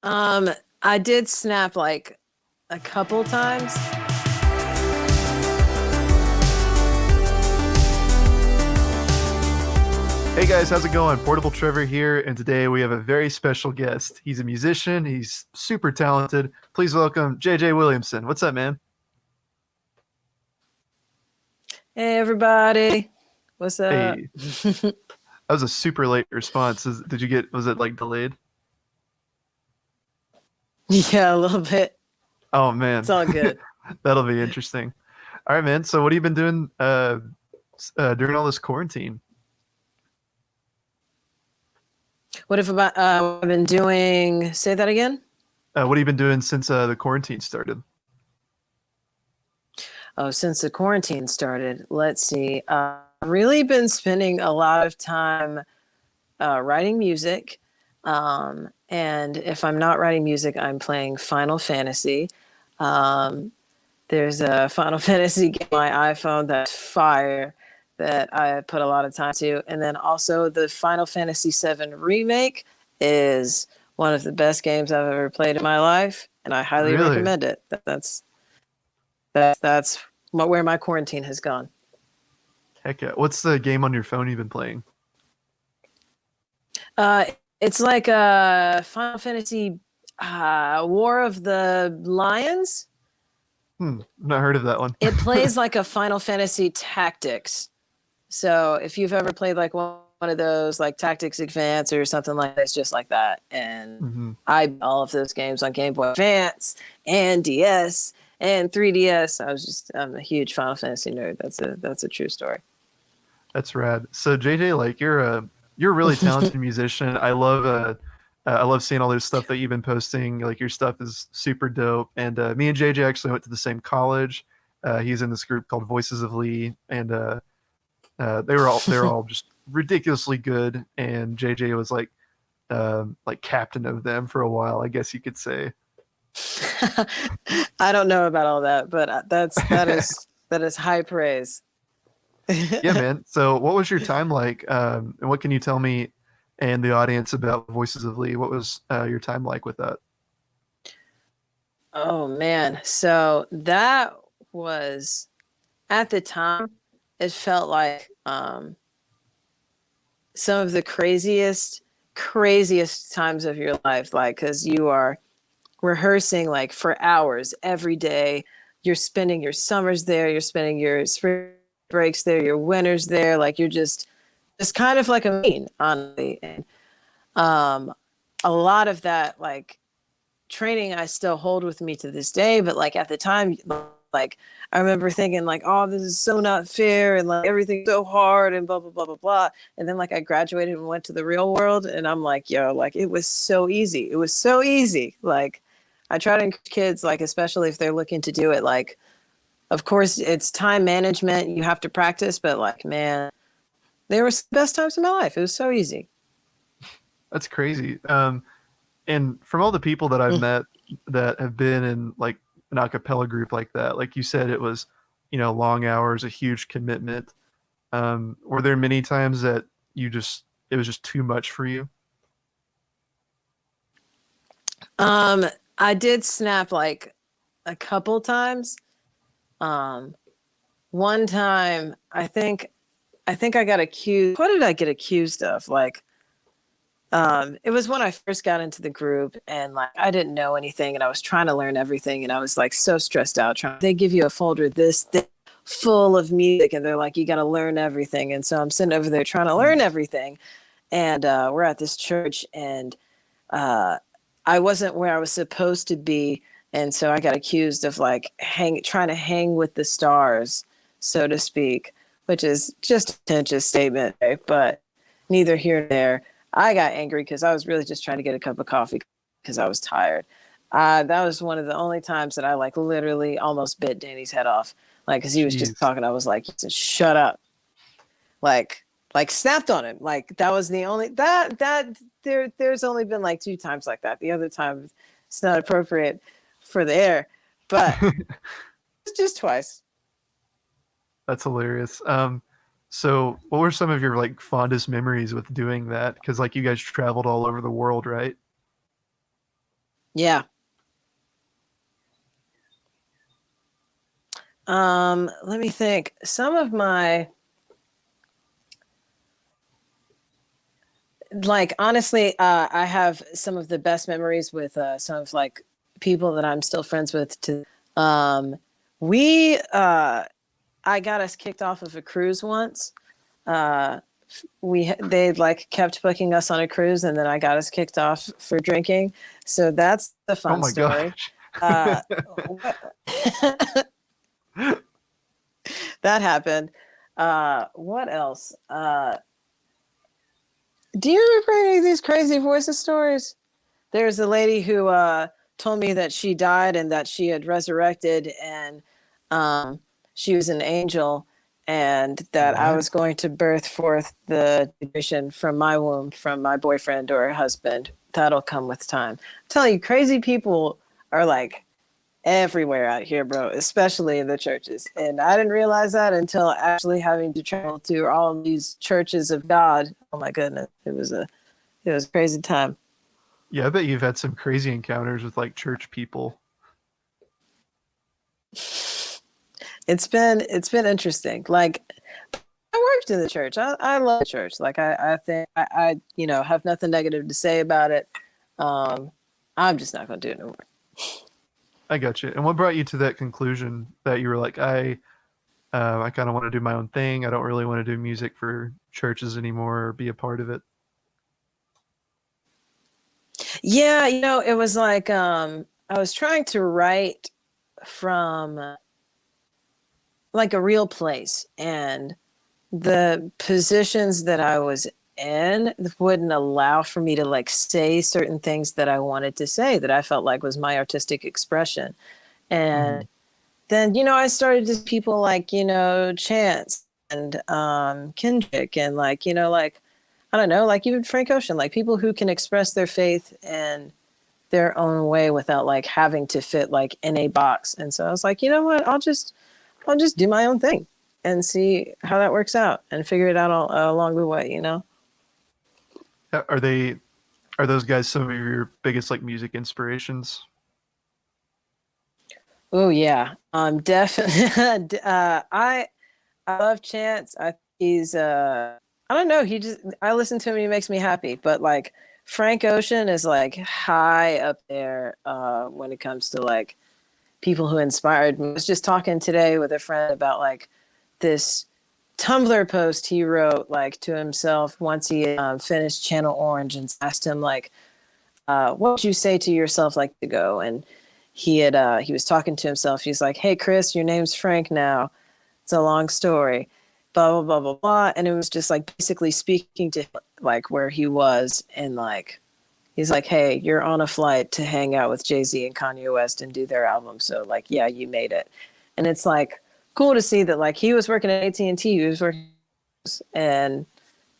Um, I did snap like a couple times. Hey guys, how's it going? Portable Trevor here, and today we have a very special guest. He's a musician, he's super talented. Please welcome JJ Williamson. What's up, man? Hey everybody, what's up? Hey, that was a super late response. Did you get, was it like delayed? Yeah, a little bit. Oh It's man, all good. that'll be interesting. All right, man. So what have you been doing during all this quarantine? What if about I've been doing? Say that again. What have you been doing since the quarantine started? Oh, since the quarantine started, let's see. I've really been spending a lot of time writing music. And if I'm not writing music, I'm playing Final Fantasy. Um, there's a Final Fantasy game on my iPhone that's fire that I put a lot of time to. And then also the Final Fantasy VII remake is one of the best games I've ever played in my life, and I highly Really? recommend it. That's where my quarantine has gone. Heck yeah. What's the game on your phone you've been playing? Uh, it's like a Final Fantasy War of the Lions. Not heard of that one. It plays like a Final Fantasy Tactics. So if you've ever played like one of those like Tactics Advance or something like that, it's just like that. And hmm I all of those games on Game Boy Advance and DS and 3DS. I'm a huge Final Fantasy nerd. That's a true story. That's rad. So JJ, like you're a really talented musician. I love seeing all this stuff that you've been posting. Like your stuff is super dope. And me and JJ actually went to the same college. He's in this group called Voices of Lee, and they were all just ridiculously good. And JJ was like captain of them for a while, I guess you could say. I don't know about all that, but that is high praise. Yeah, man. So what was your time like? And what can you tell me and the audience about Voices of Lee? What was your time like with that? Oh man. So that was at the time it felt like some of the craziest times of your life, like cuz you are rehearsing like for hours every day. You're spending your summers there, you're spending your spring breaks there, your winters there, like you're just kind of like a mean, honestly. And um a lot of that like training I still hold with me to this day, but like at the time, like I remember thinking like, oh, this is so not fair and like everything's so hard and blah blah blah blah blah. And then like I graduated and went to the real world and I'm like, yo, like it was so easy. It was so easy. Like I try to encourage kids, like especially if they're looking to do it, like of course it's time management, you have to practice, but like man, they were the best times of my life. It was so easy. That's crazy. And from all the people that I've met that have been in like an a cappella group like that, like you said, it was, long hours, a huge commitment. Were there many times that it was just too much for you? Um, I did snap like a couple times. Um, One time, I think I got accused. What did I get accused of? Like, it was when I first got into the group, and like I didn't know anything, and I was trying to learn everything, and I was like so stressed out. They give you a folder this thick, full of music, and they're like, you got to learn everything. And so I'm sitting over there trying to learn everything, and we're at this church, and uh, I wasn't where I was supposed to be, and so I got accused of like trying to hang with the stars, so to speak, which is just a pretentious statement, right? But neither here nor there. I got angry because I was really just trying to get a cup of coffee because I was tired. That was one of the only times that I like literally almost bit Danny's head off, like because he was just Jeez, talking. I was like, "Shut up!" like like snapped on him. Like that was the only there's only been like two times like that. The other time it's not appropriate for the air, but it's just twice. that's hilarious. So what were some of your like fondest memories with doing that? Because like you guys traveled all over the world, right? Yeah. Let me think. Some of my, like, honestly, I have some of the best memories with some of like people that I'm still friends with. Um, we, I got us kicked off of a cruise once. Uh, they like kept booking us on a cruise, and then I got us kicked off for drinking. So that's the Oh fun my story. gosh. What that happened. What else? Do you remember any of these crazy voices stories? There's a lady who told me that she died and that she had resurrected, and um, she was an angel, and that I What? was going to birth forth the generation from my womb, from my boyfriend or husband. That'll come with time. I'm telling you, crazy people are like everywhere out here, bro, especially in the churches. And I didn't realize that until actually having to travel to all of these churches of God. Oh my goodness, it was a crazy time. Yeah, I bet you've had some crazy encounters with like church people. It's been interesting. Like, I worked in the church. I love the church. Like, I think I have nothing negative to say about it. Um, I'm just not gonna do it no more. I got you. And what brought you to that conclusion that you were like, I kind of want to do my own thing. I don't really want to do music for churches anymore or be a part of it. Yeah, it was like I was trying to write from like a real place, and the positions that I was in wouldn't allow for me to like say certain things that I wanted to say that I felt like was my artistic expression. Hmm. And then, I started to see people like, Chance and Kendrick and like, like, I don't know, like even Frank Ocean, like people who can express their faith in their own way without like having to fit like in a box. And so I was like, you know what, I'll just do my own thing and see how that works out and figure it out all along the way. Are those guys some of your biggest like music inspirations? Oh yeah, definitely. I love Chance. He's I don't know. I listen to him. And he makes me happy. But like Frank Ocean is like high up there when it comes to like people who inspired me. I was just talking today with a friend about like this Tumblr post he wrote like to himself once he finished Channel Orange, and asked him like, what would you say to yourself like to go? And he was talking to himself. He's like, hey Chris, your name's Frank now. It's a long story, blah blah blah blah blah. And it was just like basically speaking to like where he was, and like he's like, hey, you're on a flight to hang out with Jay-Z and Kanye West and do their album. So like, yeah, you made it. And it's like cool to see that like he was working at AT&T, he was working, and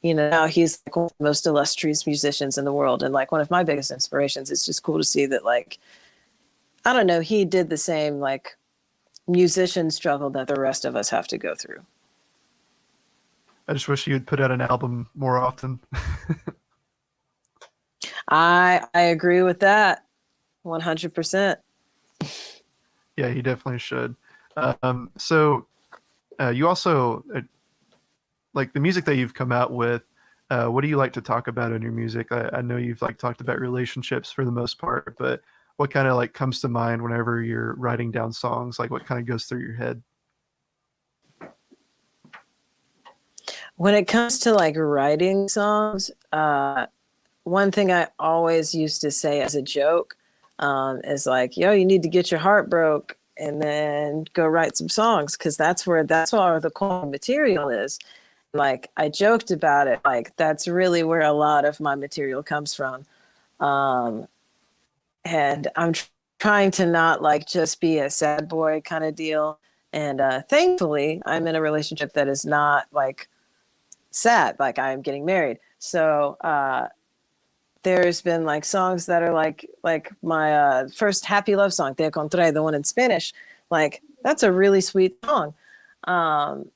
now he's like one of the most illustrious musicians in the world and like one of my biggest inspirations. It's just cool to see that like, I don't know, he did the same like musician struggle that the rest of us have to go through. I just wish you would put out an album more often. I agree with that 100%. Yeah, you definitely should. So you also like the music that you've come out with. What do you like to talk about in your music? I know you've like talked about relationships for the most part, but what kind of like comes to mind whenever you're writing down songs? Like what kind of goes through your head? When it comes to like writing songs, one thing I always used to say as a joke is like, yo, you need to get your heart broke and then go write some songs, because that's where the core material is. Like I joked about it, like that's really where a lot of my material comes from. Um, and I'm trying to not like just be a sad boy kind of deal. And thankfully, I'm in a relationship that is not like sad. Like I'm getting married, so there's been like songs that are like my first happy love song, Te Encontré, the one in Spanish. Like that's a really sweet song. Um,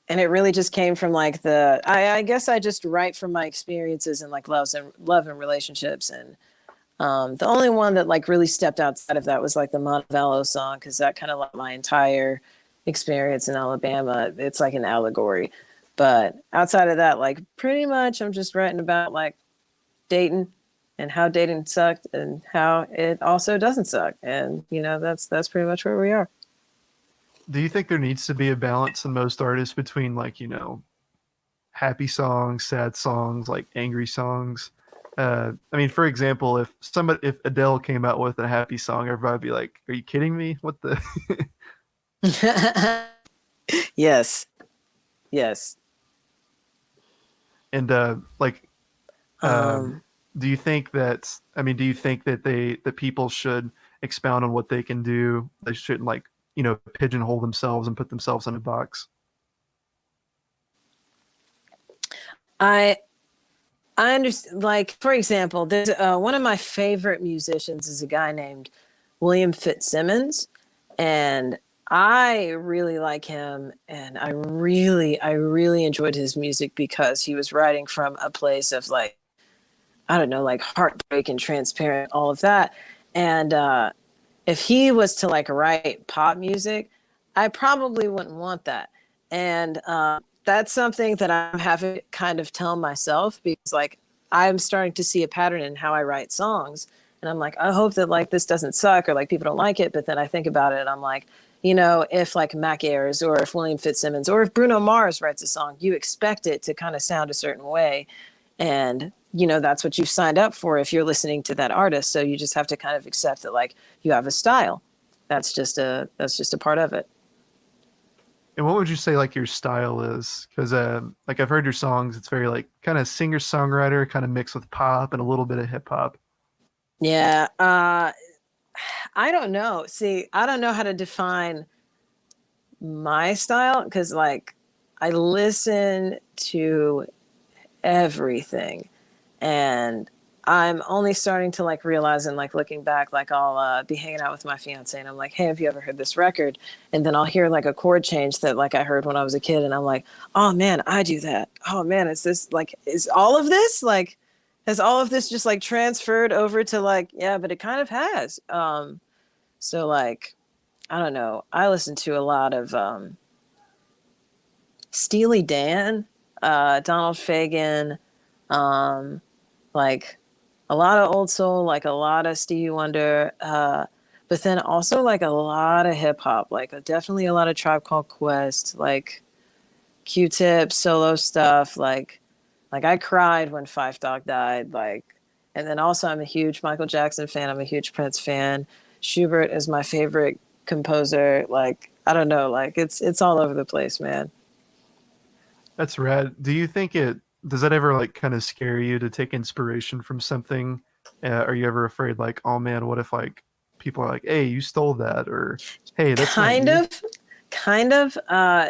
and it really just came from like I guess I just write from my experiences and like love and relationships, and The only one that like really stepped outside of that was like the Montevallo song, because that kind of like my entire experience in Alabama. It's like an allegory. But outside of that, like pretty much I'm just writing about like dating and how dating sucked and how it also doesn't suck. And you know, that's pretty much where we are. Do you think there needs to be a balance in most artists between like, happy songs, sad songs, like angry songs? I mean, for example, if Adele came out with a happy song, everybody would be like, "Are you kidding me? What the?" Yes. Yes. And like, um, Um, do you think that? I mean, do you think that that people should expound on what they can do? They shouldn't like pigeonhole themselves and put themselves in a box. I I understand. Like, for example, there's one of my favorite musicians is a guy named William Fitzsimmons, and I really like him, and I really enjoyed his music because he was writing from a place of like, I don't know, like heartbreak and transparent, all of that. And if he was to like write pop music, I probably wouldn't want that. And that's something that I'm having to kind of tell myself, because like I'm starting to see a pattern in how I write songs. And I'm like, I hope that like this doesn't suck or like people don't like it. But then I think about it and I'm like, you know, if like Mac Ayres or if William Fitzsimmons or if Bruno Mars writes a song, you expect it to kind of sound a certain way. And you know, that's what you've signed up for if you're listening to that artist. So you just have to kind of accept that like you have a style. That's just a part of it. And what would you say like your style is? Because like I've heard your songs, it's very like kind of singer songwriter, kind of mixed with pop and a little bit of hip hop. Yeah. I don't know. See, I don't know how to define my style because like I listen to everything. And I'm only starting to like realize and like looking back, like I'll be hanging out with my fiance and I'm like, hey, have you ever heard this record? And then I'll hear like a chord change that like I heard when I was a kid. And I'm like, oh man, I do that. Oh man, is this like, is all of this like, has all of this just like transferred over to like, yeah, but it kind of has. So like, I don't know. I listen to a lot of Steely Dan, Donald Fagen, um, like a lot of old soul, like a lot of Stevie Wonder, but then also like a lot of hip hop, like definitely a lot of Tribe Called Quest, like Q-Tip solo stuff, like I cried when Fife Dog died, like, and then also I'm a huge Michael Jackson fan. I'm a huge Prince fan. Schubert is my favorite composer. Like I don't know, like it's all over the place, man. That's rad. Do you think it does that ever like kind of scare you to take inspiration from something? Are you ever afraid like, oh man, what if like people are like, hey, you stole that, or hey, that's not Kind you? of, kind of.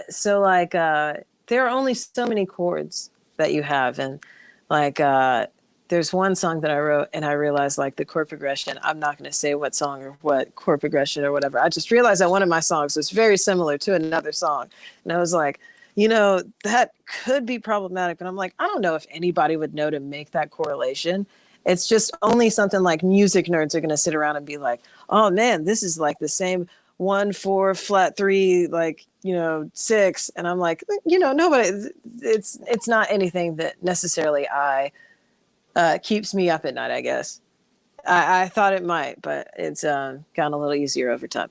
So like there are only so many chords that you have, and like there's one song that I wrote and I realized like the chord progression, I'm not going to say what song or what chord progression or whatever. I just realized that one of my songs was very similar to another song. And I was like, you know, that could be problematic, but I'm like, I don't know if anybody would know to make that correlation. It's just only something like music nerds are going to sit around and be like, oh man, this is like the same 1 4 flat 3, like, you know, 6. And I'm like, you know, nobody, it's not anything that necessarily I keeps me up at night, I guess. I thought it might, but it's gotten a little easier over time.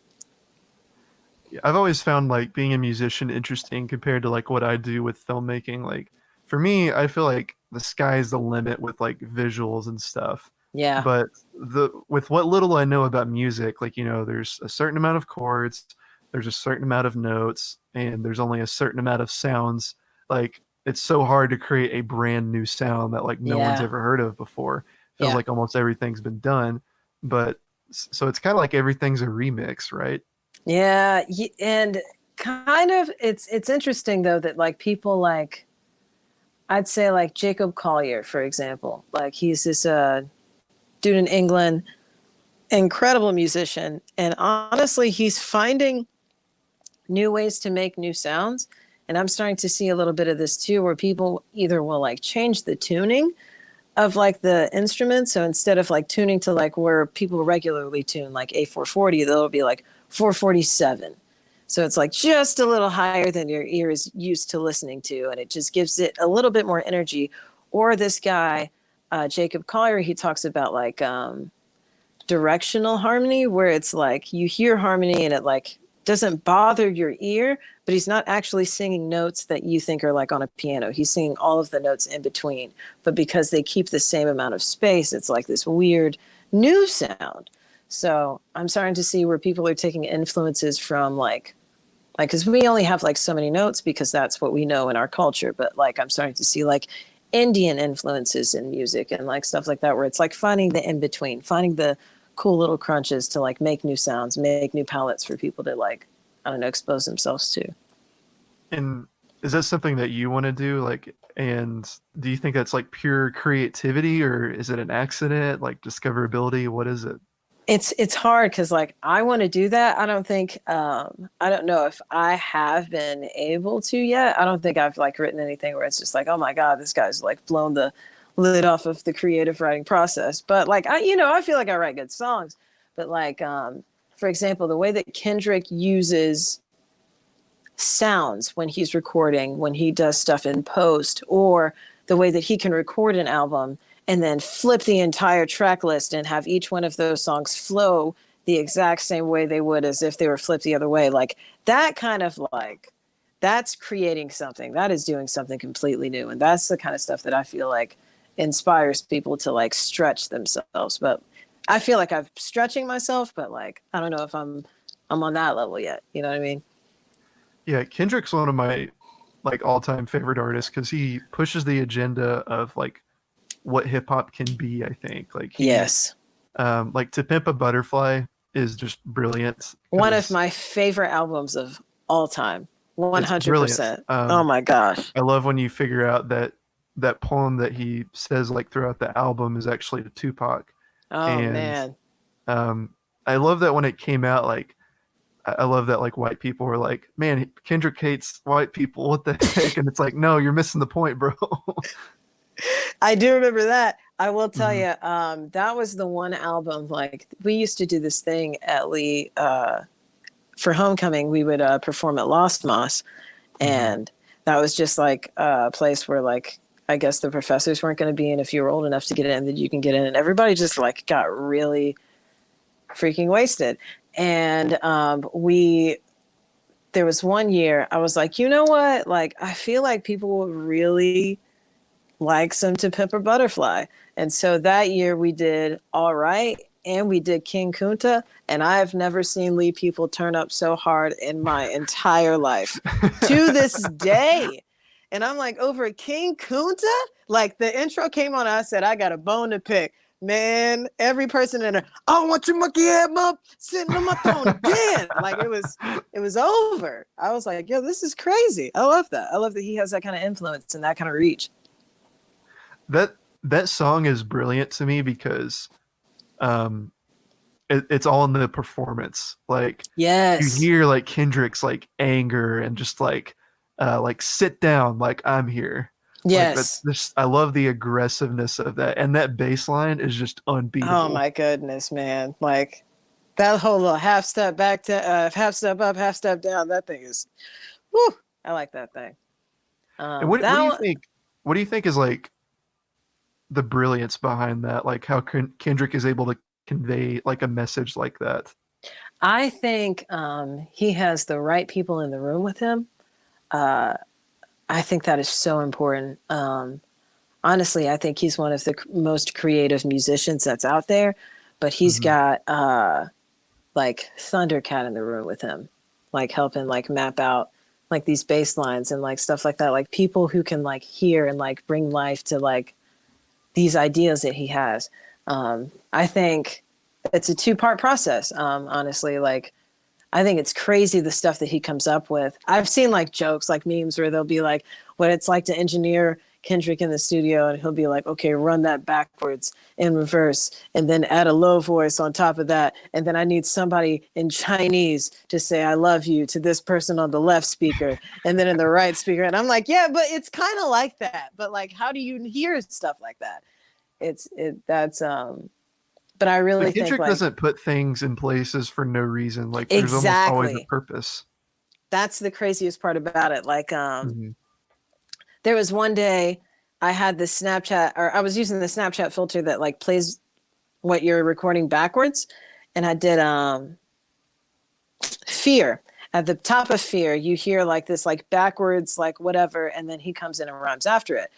Yeah, I've always found like being a musician interesting compared to like what I do with filmmaking. Like for me, I feel like the sky's the limit with like visuals and stuff. Yeah. But the with what little I know about music, like there's a certain amount of chords, there's a certain amount of notes, and there's only a certain amount of sounds. Like it's so hard to create a brand new sound that like no one's Yeah. ever heard of before. Feels Yeah. like almost everything's been done, but so it's kind of like everything's a remix, right? Yeah. And kind of, it's interesting though that like people like, I'd say like Jacob Collier, for example, like he's this dude in England, incredible musician. And honestly, he's finding new ways to make new sounds. And I'm starting to see a little bit of this too, where people either will like change the tuning of like the instruments. So instead of like tuning to like where people regularly tune, like A440, they'll be like 447. So it's like just a little higher than your ear is used to listening to, and it just gives it a little bit more energy. Or this guy, Jacob Collier, he talks about like directional harmony, where it's like you hear harmony and it like doesn't bother your ear, but he's not actually singing notes that you think are like on a piano. He's singing all of the notes in between, but because they keep the same amount of space, it's like this weird new sound. So I'm starting to see where people are taking influences from like because we only have like so many notes because that's what we know in our culture, but like I'm starting to see like Indian influences in music and like stuff like that, where it's like finding the in between, finding the cool little crunches to like make new sounds, make new palettes for people to like, I don't know, expose themselves to. And is that something that you want to do? Like, and do you think that's like pure creativity, or is it an accident, like discoverability? What is it? It's hard because like I want to do that. I don't think I don't know if I have been able to yet. I don't think I've like written anything where it's just like, oh my God, this guy's like blown the lid off of the creative writing process. But like I feel like I write good songs. But like for example, the way that Kendrick uses sounds when he's recording, when he does stuff in post, or the way that he can record an album and then flip the entire track list and have each one of those songs flow the exact same way they would as if they were flipped the other way. Like that kind of like, that's creating something. That is doing something completely new. And that's the kind of stuff that I feel like inspires people to like stretch themselves. But I feel like I'm stretching myself, but like, I don't know if I'm on that level yet. You know what I mean? Yeah, Kendrick's one of my like all-time favorite artists because he pushes the agenda of like what hip hop can be. I think like Yes. like To Pimp a Butterfly is just brilliant. One of my favorite albums of all time. It's brilliant. 100%. Oh my gosh. I love when you figure out that that poem that he says like throughout the album is actually to Tupac. Oh And man. I love that when it came out, like I love that like white people were like, man, Kendrick hates white people. What the heck? And it's like, no, you're missing the point, bro. I do remember that. I will tell Mhm. you, that was the one album, like we used to do this thing at Lee for homecoming. We would perform at Lost Moss. Mhm. And that was just like a place where like, I guess the professors weren't going to be in. If you were old enough to get in, then you can get in. And everybody just like got really freaking wasted. And there was one year I was like, you know what? Like, I feel like people would really like some To Pimp a Butterfly. And so that year we did All Right and we did King Kunta. And I have never seen Lee people turn up so hard in my entire life to this day. And I'm like, over King Kunta? Like the intro came on, I said, I got a bone to pick. Man, every person in there, I want your monkey head mom sitting on my throne again. Like it was over. I was like, yo, this is crazy. I love that. I love that he has that kind of influence and that kind of reach. That song is brilliant to me because um it's all in the performance. Like you Yes. hear like Kendrick's like anger and just like sit down, like I'm here. Like that's Yes. this I love the aggressiveness of that. And that bass line is just Oh unbeatable. my goodness, man. Like that whole little half step back to half step up, half step down. That thing is, whew, I like that thing. And what That do you one, think what do you think is like the brilliance behind that? Like how Kendrick is able to convey like a message like that? I think he has the right people in the room with him. Uh, I think that is so important. Honestly, I think he's one of the most creative musicians that's out there, but he's Mhm. got like Thundercat in the room with him, like helping like map out like these bass lines and like stuff like that. Like people who can like hear and like bring life to like these ideas that he has. I think it's a two-part process. Honestly, like I think it's crazy the stuff that he comes up with. I've seen like jokes, like memes where they'll be like, what it's like to engineer Kendrick in the studio, and he'll be like, okay, run that backwards in reverse, and then add a low voice on top of that. And then I need somebody in Chinese to say, I love you to this person on the left speaker, and then in the right speaker. And I'm like, yeah, but it's kind of like that. But like, how do you hear stuff like that? that's but I But really think Kendrick like doesn't put things in places for no reason. Like there's almost always a exactly. purpose. That's the craziest part about it. Like Hmm. there was one day I had this Snapchat, or I was using the Snapchat filter that like plays what you're recording backwards, and I did fear. At the top of fear, you hear like this like backwards like whatever, and then he comes in and rhymes after it.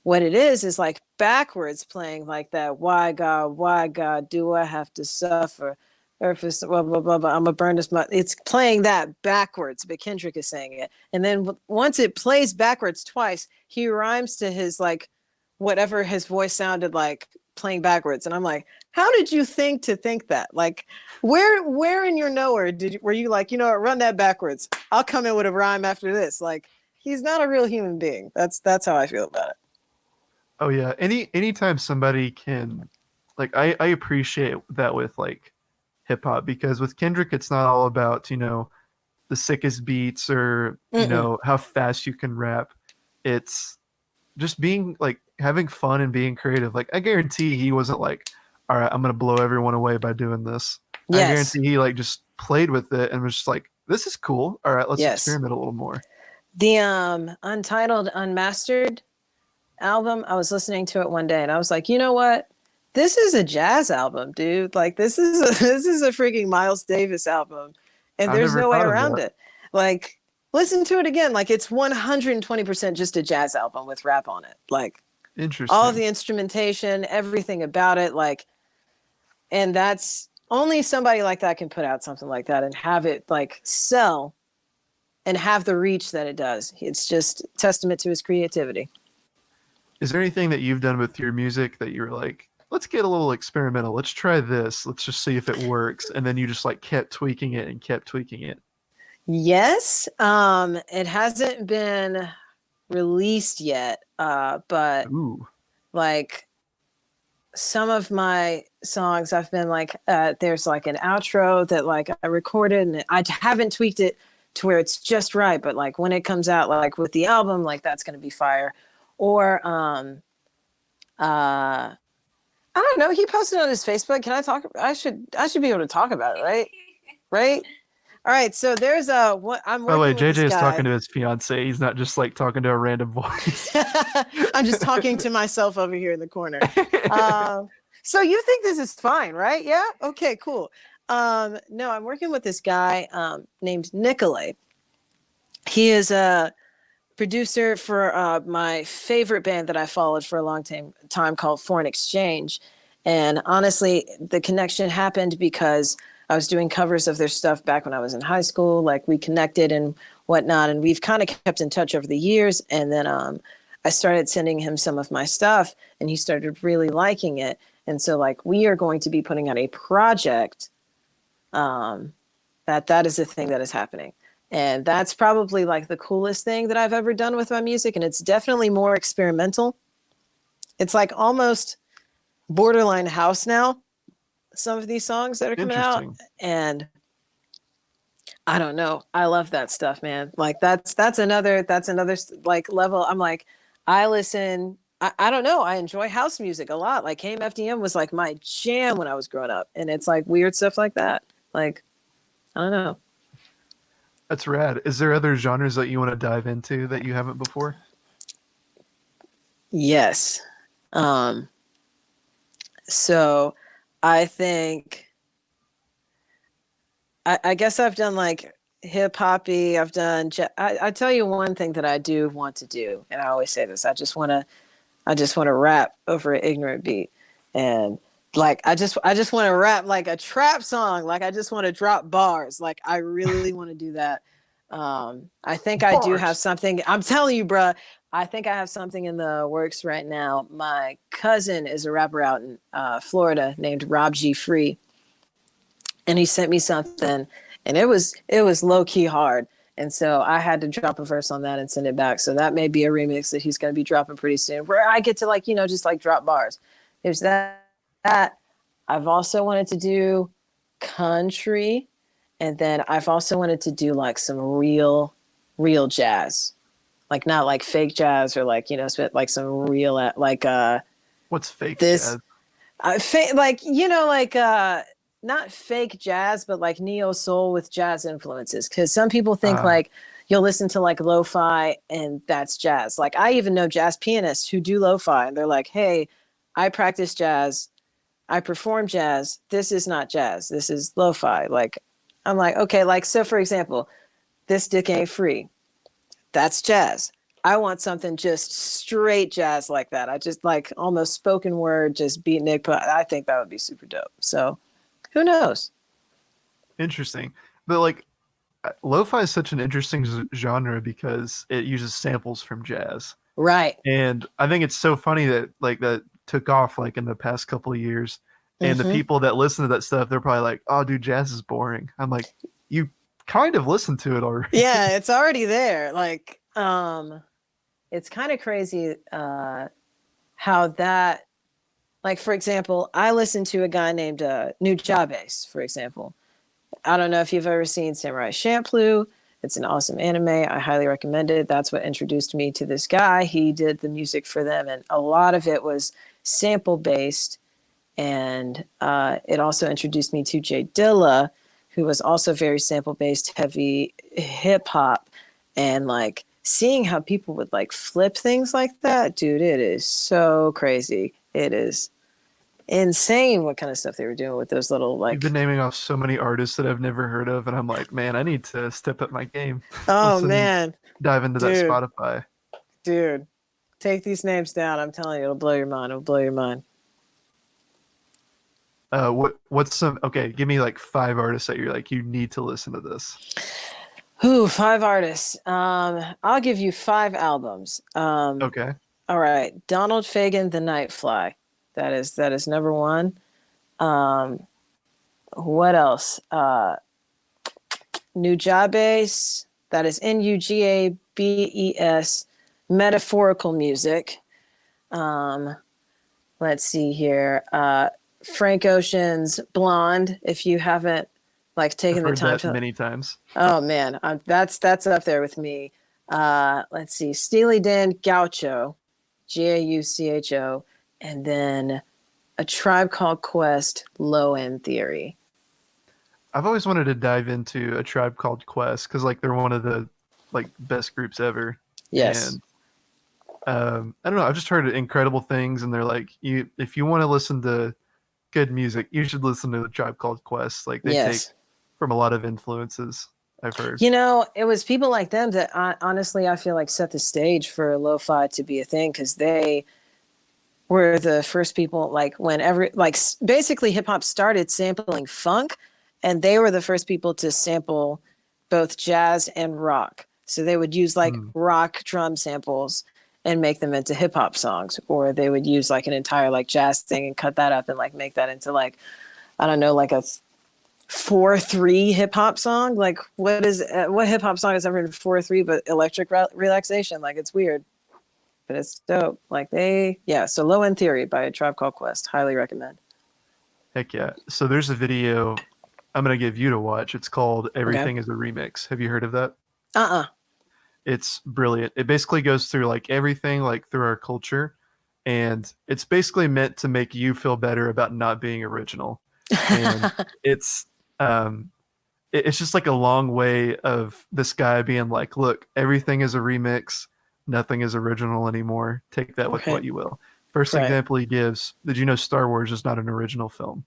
What it is like backwards playing like that. Why God do I have to suffer? Or if it's blah blah blah blah, I'm gonna burn this. It's playing that backwards, but Kendrick is saying it, and then once it plays backwards twice, he rhymes to his like whatever his voice sounded like playing backwards, and I'm like, how did you think to think that? Like, where in your nowhere were you like, you know what, run that backwards? I'll come in with a rhyme after this. Like, he's not a real human being. That's how I feel about it. Oh yeah. Anytime somebody can, like, I appreciate that with like hip hop because with Kendrick it's not all about the sickest beats or Mm-mm. how fast you can rap. It's just being like having fun and being creative. Like I guarantee he wasn't like, all right, I'm gonna blow everyone away by doing this. I Yes. guarantee he like just played with it and was just like, this is cool. All right, let's Yes. experiment a little more. The Untitled Unmastered album, I was listening to it one day and I was like, you know what? This is a jazz album, dude. Like this is a freaking Miles Davis album. And I've there's never no way thought of around that. it. Like listen to it again. Like it's 120% just a jazz album with rap on it. Like all of Interesting. the instrumentation, everything about it, like, and that's only somebody like that can put out something like that and have it like sell and have the reach that it does. It's just testament to his creativity. Is there anything that you've done with your music that you were like, let's get a little experimental. Let's try this. Let's just see if it works. And then you just like kept tweaking it and kept tweaking it. Yes, it hasn't been released yet, but Ooh, like some of my songs, I've been like, there's like an outro that like I recorded and I haven't tweaked it to where it's just right, but like when it comes out, like with the album, like that's gonna be fire. Or uh, I don't know. He posted on his Facebook. Can I talk? I should be able to talk about it, right? Right. All right. So there's what I'm by the way, working with this JJ is talking guy. to his fiance. He's not just like talking to a random voice. I'm just talking to myself over here in the corner. Um, so you think this is fine, right? Yeah. Okay. Cool. No, I'm working with this guy named Nicolay. He is a producer for my favorite band that I followed for a long time called Foreign Exchange. And honestly, the connection happened because I was doing covers of their stuff back when I was in high school. Like we connected and whatnot. And we've kind of kept in touch over the years. And then I started sending him some of my stuff and he started really liking it. And so like we are going to be putting out a project that is the thing that is happening. And that's probably like the coolest thing that I've ever done with my music. And it's definitely more experimental. It's like almost borderline house now, some of these songs that are coming out. Interesting. And I don't know. I love that stuff, man. Like that's another like level. I'm like, I listen. I don't know. I enjoy house music a lot. Like KMFDM was like my jam when I was growing up. And it's like weird stuff like that. Like, I don't know. That's rad. Is there other genres that you want to dive into that you haven't before? Yes. Um, so I think I guess I've done like hip hoppy. I've done. I tell you one thing that I do want to do, and I always say this. I just want to rap over an ignorant beat, and like I just want to rap like a trap song. Like I just want to drop bars. Like I really want to do that. I think I do have Bars. something. I'm telling you, bruh. I think I have something in the works right now. My cousin is a rapper out in Florida named Rob G. Free, and he sent me something, and it was low key hard. And so I had to drop a verse on that and send it back. So that may be a remix that he's going to be dropping pretty soon, where I get to like just like drop bars. There's that. I've also wanted to do country, and then I've also wanted to do like some real jazz, like not like fake jazz or like but like some real like What's fake This jazz? like not fake jazz, but like neo soul with jazz influences. Because some people think Uh, like you'll listen to like lo-fi and that's jazz. Like I even know jazz pianists who do lo-fi, and they're like, "Hey, I practice jazz. I perform jazz. This is not jazz. This is lo-fi." Like I'm like, okay, like so for example, this dick ain't free. That's jazz. I want something just straight jazz like that. I just like almost spoken word, just beat Nick. But I think that would be super dope. So who knows? Interesting. But like lo-fi is such an interesting genre because it uses samples from jazz. Right. And I think it's so funny that like that took off like in the past couple of years. And the Mm-hmm. people that listen to that stuff, they're probably like, "Oh, dude, jazz is boring." I'm like, "You kind of listened to it already." Yeah, it's already there. Like, it's kind of crazy how that, like, for example, I listened to a guy named Nujabes, for example. I don't know if you've ever seen Samurai Champloo. It's an awesome anime. I highly recommend it. That's what introduced me to this guy. He did the music for them, and a lot of it was sample based. And it also introduced me to Jay Dilla, who was also very sample based, heavy hip hop. And like seeing how people would like flip things like that, dude, it is so crazy. It is insane what kind of stuff they were doing with those little You've been like, naming off so many artists that I've never heard of, and I'm like, man, I need to step up my game. oh Listen, man, dive into that dude, Spotify. dude, take these names down. I'm telling you, it'll blow your mind. It'll blow your mind. What's some okay? Give me like five artists that you're like you need to listen to this. Who, five artists. I'll give you five albums. Okay, All right, Donald Fagen, The Nightfly. That is number one. Um, what else? Nujabes. That is Nugabes. Metaphorical music. Um, let's see here. Frank Ocean's Blonde. If you haven't like I've taken the heard time that to, many times. oh man, that's up there with me. Let's see, Steely Dan Gaucho, Gaucho, and then A Tribe Called Quest, Low End Theory. I've always wanted to dive into A Tribe Called Quest because like they're one of the like best groups ever, Yes, and I don't know. I've just heard incredible things, and they're like, you if you want to listen to good music, you should listen to The Tribe Called Quest. Like they take yes. from a lot of influences. I've heard. You know, it was people like them that honestly I feel like set the stage for lo-fi to be a thing because they were the first people like when every like basically hip hop started sampling funk, and they were the first people to sample both jazz and rock. So they would use like Mm. rock drum samples and make them into hip hop songs, or they would use like an entire like jazz thing and cut that up and like make that into like I don't know like a 4/3 hip hop song. Like what hip hop song is ever in 4/3 but electric relaxation? Like it's weird but it's dope. Like yeah. So Low End Theory by a Tribe Called Quest, highly recommend. Heck yeah. So there's a video I'm gonna give you to watch. It's called Okay. Everything is a Remix. Have you heard of that? Uh-uh. It's brilliant. It basically goes through like everything like through our culture, and it's basically meant to make you feel better about not being original. And it's um it's just like a long way of this guy being like, look, everything is a remix, nothing is original anymore. Take that with Okay. what you will. First Right. example he gives, did you know Star Wars is not an original film?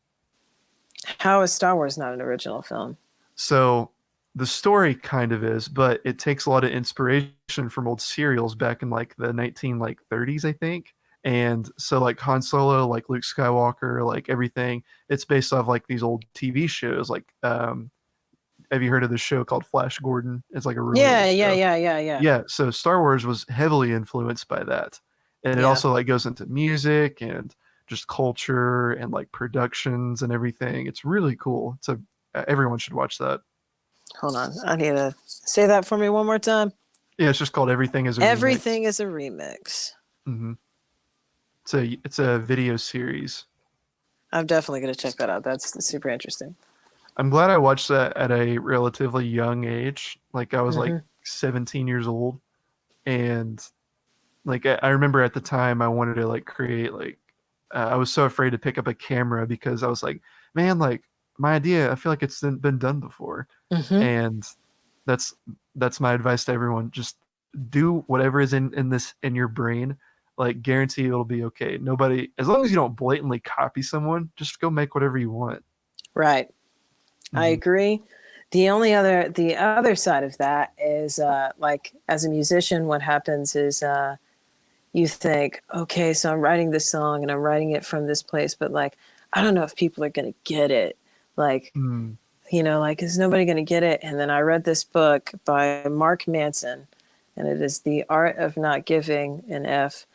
How is Star Wars not an original film? So the story kind of is, but it takes a lot of inspiration from old serials back in like the 19 like 30s, I think. And so like Han Solo, like Luke Skywalker, like everything, it's based off like these old TV shows. Like, have you heard of this show called Flash Gordon? It's like a really Yeah, old yeah, show. yeah, yeah, yeah. Yeah, so Star Wars was heavily influenced by that. And it Yeah. also like goes into music and just culture and like productions and everything. It's really cool. Everyone should watch that. Hold on. I need to say that for me one more time. Yeah, it's just called Everything is a Remix. Everything is a remix. Hmm. It's a video series. I'm definitely going to check that out. That's super interesting. I'm glad I watched that at a relatively young age. Like I was like Hmm. 17 years old, and like I remember at the time I wanted to like create like I was so afraid to pick up a camera because I was like, man, like my idea, I feel like it's been done before. Hmm. And that's that's my advice to everyone. Just do whatever is in your brain. Like guarantee it'll be okay. Nobody, as long as you don't blatantly copy someone, just go make whatever you want. Right. I Hmm. agree. The other side of that is like as a musician, what happens is you think, okay, so I'm writing this song and I'm writing it from this place, but like I don't know if people are gonna get it. Like, Mm. like is nobody gonna get it? And then I read this book by Mark Manson, and it is The Art of Not Giving an F.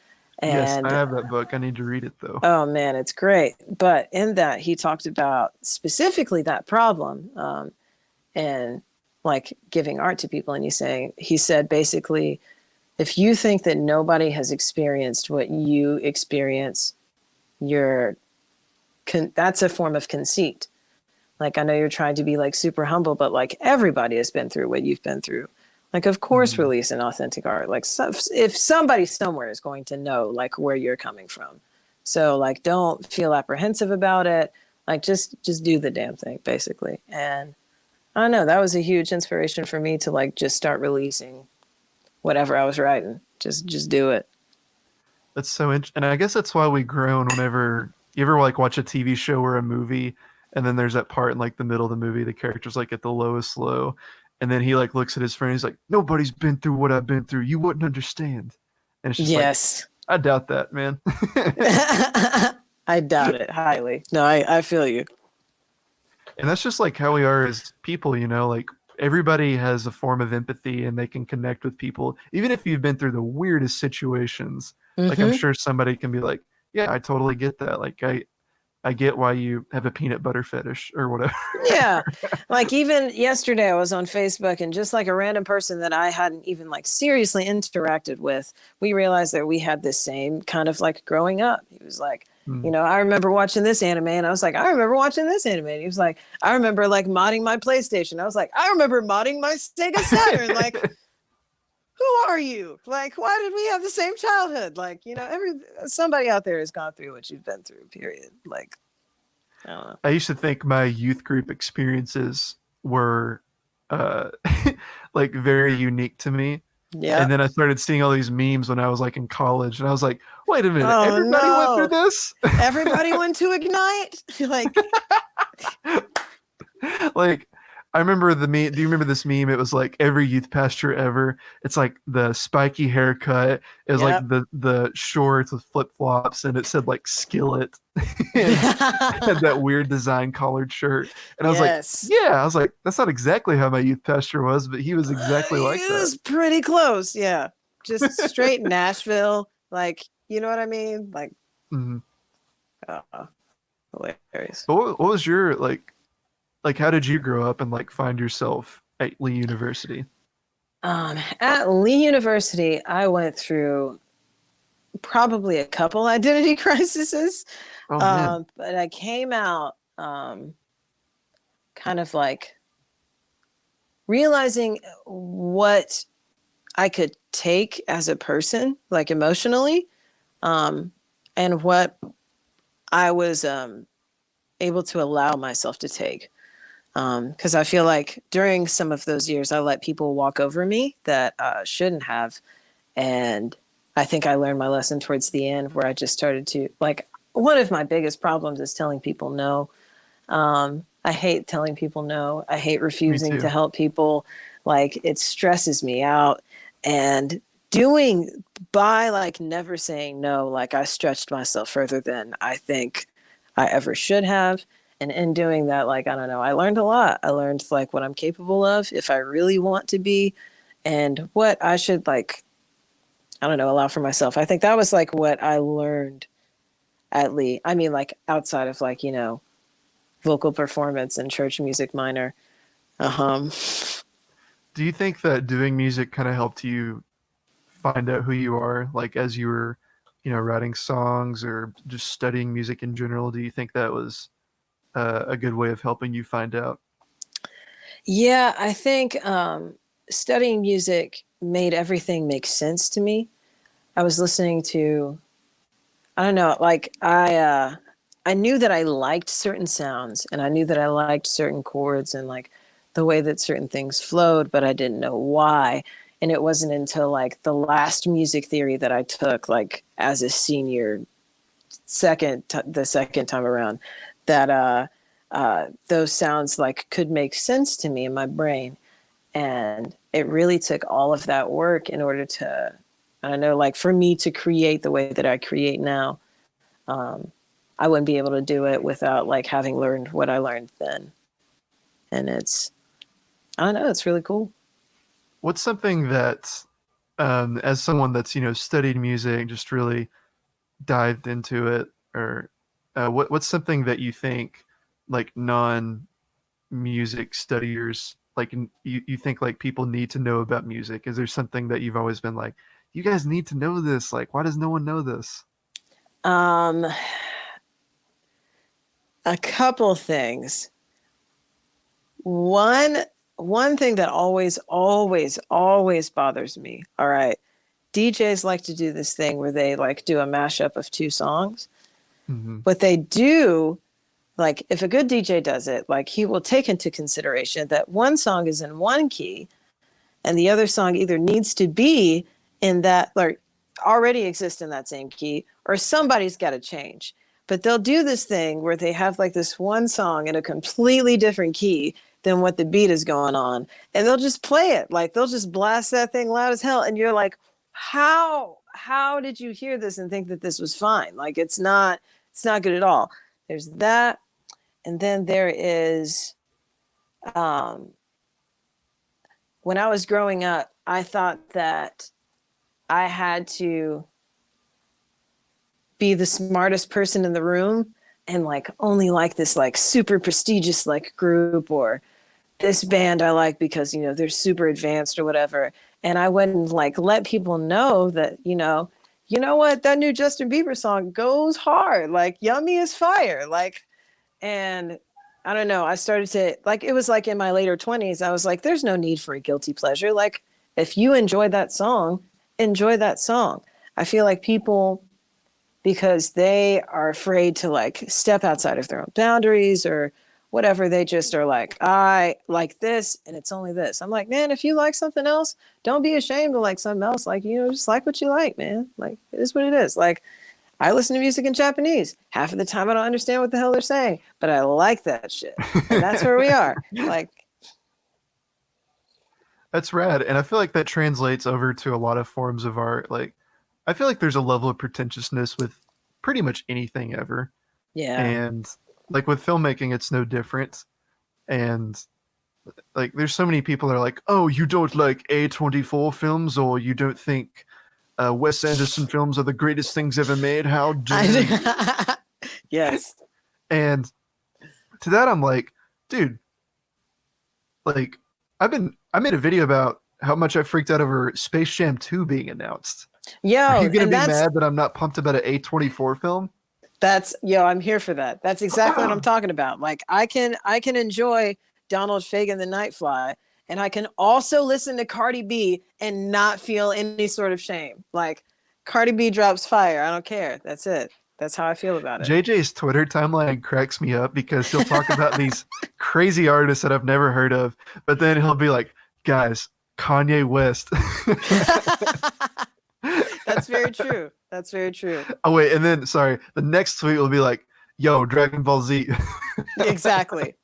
Yes, I And have that book. I need to read it though. oh man, it's great. But in that, he talked about specifically that problem, and like giving art to people. And he said basically, if you think that nobody has experienced what you experience, that's a form of conceit. Like, I know you're trying to be like super humble, but like everybody has been through what you've been through. Like, of course, Mhm. release an authentic art. Like, so, if somebody somewhere is going to know like where you're coming from, so like don't feel apprehensive about it. Like, just do the damn thing, basically. And I don't know. That was a huge inspiration for me to like just start releasing whatever I was writing. Just do it. That's so interesting. And I guess that's why we groan whenever you ever like watch a TV show or a movie, and then there's that part in like the middle of the movie, the character's like at the lowest low, and then he like looks at his friend, he's like, nobody's been through what I've been through. You wouldn't understand. And it's just like, Yes. I doubt that, man. I doubt it highly. No, I feel you. And that's just like how we are as people, like everybody has a form of empathy and they can connect with people even if you've been through the weirdest situations. Like I'm Hmm. sure somebody can be like, yeah, I totally get that. Like I get why you have a peanut butter fetish or whatever. Yeah. Like even yesterday I was on Facebook, and just like a random person that I hadn't even like seriously interacted with, we realized that we had this same kind of like growing up. He was like, Mm. I remember watching this anime, and I was like, I remember watching this anime. And he was like, I remember like modding my PlayStation. I was like, I remember modding my Sega Saturn. Like, who are you? Like, why did we have the same childhood? Like, somebody out there has gone through what you've been through, period. Like, I don't know. I used to think my youth group experiences were uh like very unique to me. Yeah. And then I started seeing all these memes when I was like in college and I was like, wait a minute, Oh everybody went through no. this? Everybody went to Ignite. Like, Like I remember the meme. Do you remember this meme? It was like every youth pastor ever. It's like the spiky haircut. It was like yep. the shorts with flip flops, and it said like skillet, and had that weird design collared shirt. And I was like, Yes. yeah, I was like, that's not exactly how my youth pastor was, but he was exactly like It that. was pretty close. Yeah. Just straight Nashville. Like, you know what I mean? Like, Mhm. uh, hilarious. But what was your like? How did you grow up and like find yourself at Lee University? At Lee University, I went through probably a couple identity crises. Oh man. But I came out kind of like realizing what I could take as a person, like emotionally, um, and what I was able to allow myself to take. Because I feel like during some of those years, I let people walk over me that shouldn't have. And I think I learned my lesson towards the end, where I just started to, like, one of my biggest problems is telling people no. I hate telling people no. I hate Me refusing to too. help people. Like, it stresses me out. And doing by like never saying no, like I stretched myself further than I think I ever should have. And in doing that, like, I don't know, I learned a lot. I learned like what I'm capable of if I really want to be, and what I should like, I don't know, allow for myself. I think that was like what I learned at Lee. I mean, like outside of like, vocal performance and church music minor. Um, Do you think that doing music kind of helped you find out who you are, like as you were, writing songs or just studying music in general? Do you think that was a good way of helping you find out? yeah, I think studying music made everything make sense to me. I was listening to I don't know, like I knew that I liked certain sounds and I knew that I liked certain chords and like the way that certain things flowed, but I didn't know why. And it wasn't until like the last music theory that I took like as a senior the second time around that those sounds like could make sense to me in my brain. And it really took all of that work in order to, I don't know, like for me to create the way that I create now. I wouldn't be able to do it without like having learned what I learned then. And it's, I don't know, it's really cool. What's something that, as someone that's studied music, just really dived into it, or what's something that you think like non-music studiers like you think like people need to know about music? Is there something that you've always been like, you guys need to know this? Like, why does no one know this? Um, a couple things. One one thing that always bothers me. All right. DJs like to do this thing where they like do a mashup of two songs. Hmm. What they do, like if a good DJ does it, like he will take into consideration that one song is in one key and the other song either needs to be in that, like already exist in that same key, or somebody's got to change. But they'll do this thing where they have like this one song in a completely different key than what the beat is going on, and they'll just play it, like they'll just blast that thing loud as hell, and you're like, how did you hear this and think that this was fine? Like it's not good at all. There's that, and then there is um when I was growing up, I thought that I had to be the smartest person in the room and like only like this like super prestigious like group, or this band I like because they're super advanced or whatever. And I wouldn't like let people know that what, that new Justin Bieber song goes hard, like Yummy is fire, like. And I don't know, I started to like, it was like in my later 20s, I was like, there's no need for a guilty pleasure. Like if you enjoy that song, enjoy that song. I feel like people, because they are afraid to like step outside of their own boundaries or whatever, they just are like, I like this and it's only this. I'm like, man, if you like something else, don't be ashamed to like something else. Like, just like what you like, man. Like it is what it is. Like I listen to music in Japanese. Half of the time I don't understand what the hell they're saying, but I like that shit. And that's where we are. Like, That's rad, and I feel like that translates over to a lot of forms of art. Like, I feel like there's a level of pretentiousness with pretty much anything ever, yeah. and like with filmmaking, it's no different. And like, there's so many people that are like, "Oh, you don't like A24 films, or you don't think Wes Anderson films are the greatest things ever made? How dare you?" Yes. And to that, I'm like, dude, like, I made a video about how much I freaked out over Space Jam 2 being announced. Are you Yo, gonna and be mad that I'm not pumped about an A24 film? I'm here for that. That's exactly what I'm talking about. Like I can enjoy Donald Fagen the Nightfly, and I can also listen to Cardi B and not feel any sort of shame. Like Cardi B drops fire. I don't care. That's it. That's how I feel about it. JJ's Twitter timeline cracks me up because he'll talk about these crazy artists that I've never heard of, but then he'll be like, guys, Kanye West. That's very true. That's very true. Oh, wait. And then, sorry, the next tweet will be like, yo, Dragon Ball Z. Exactly.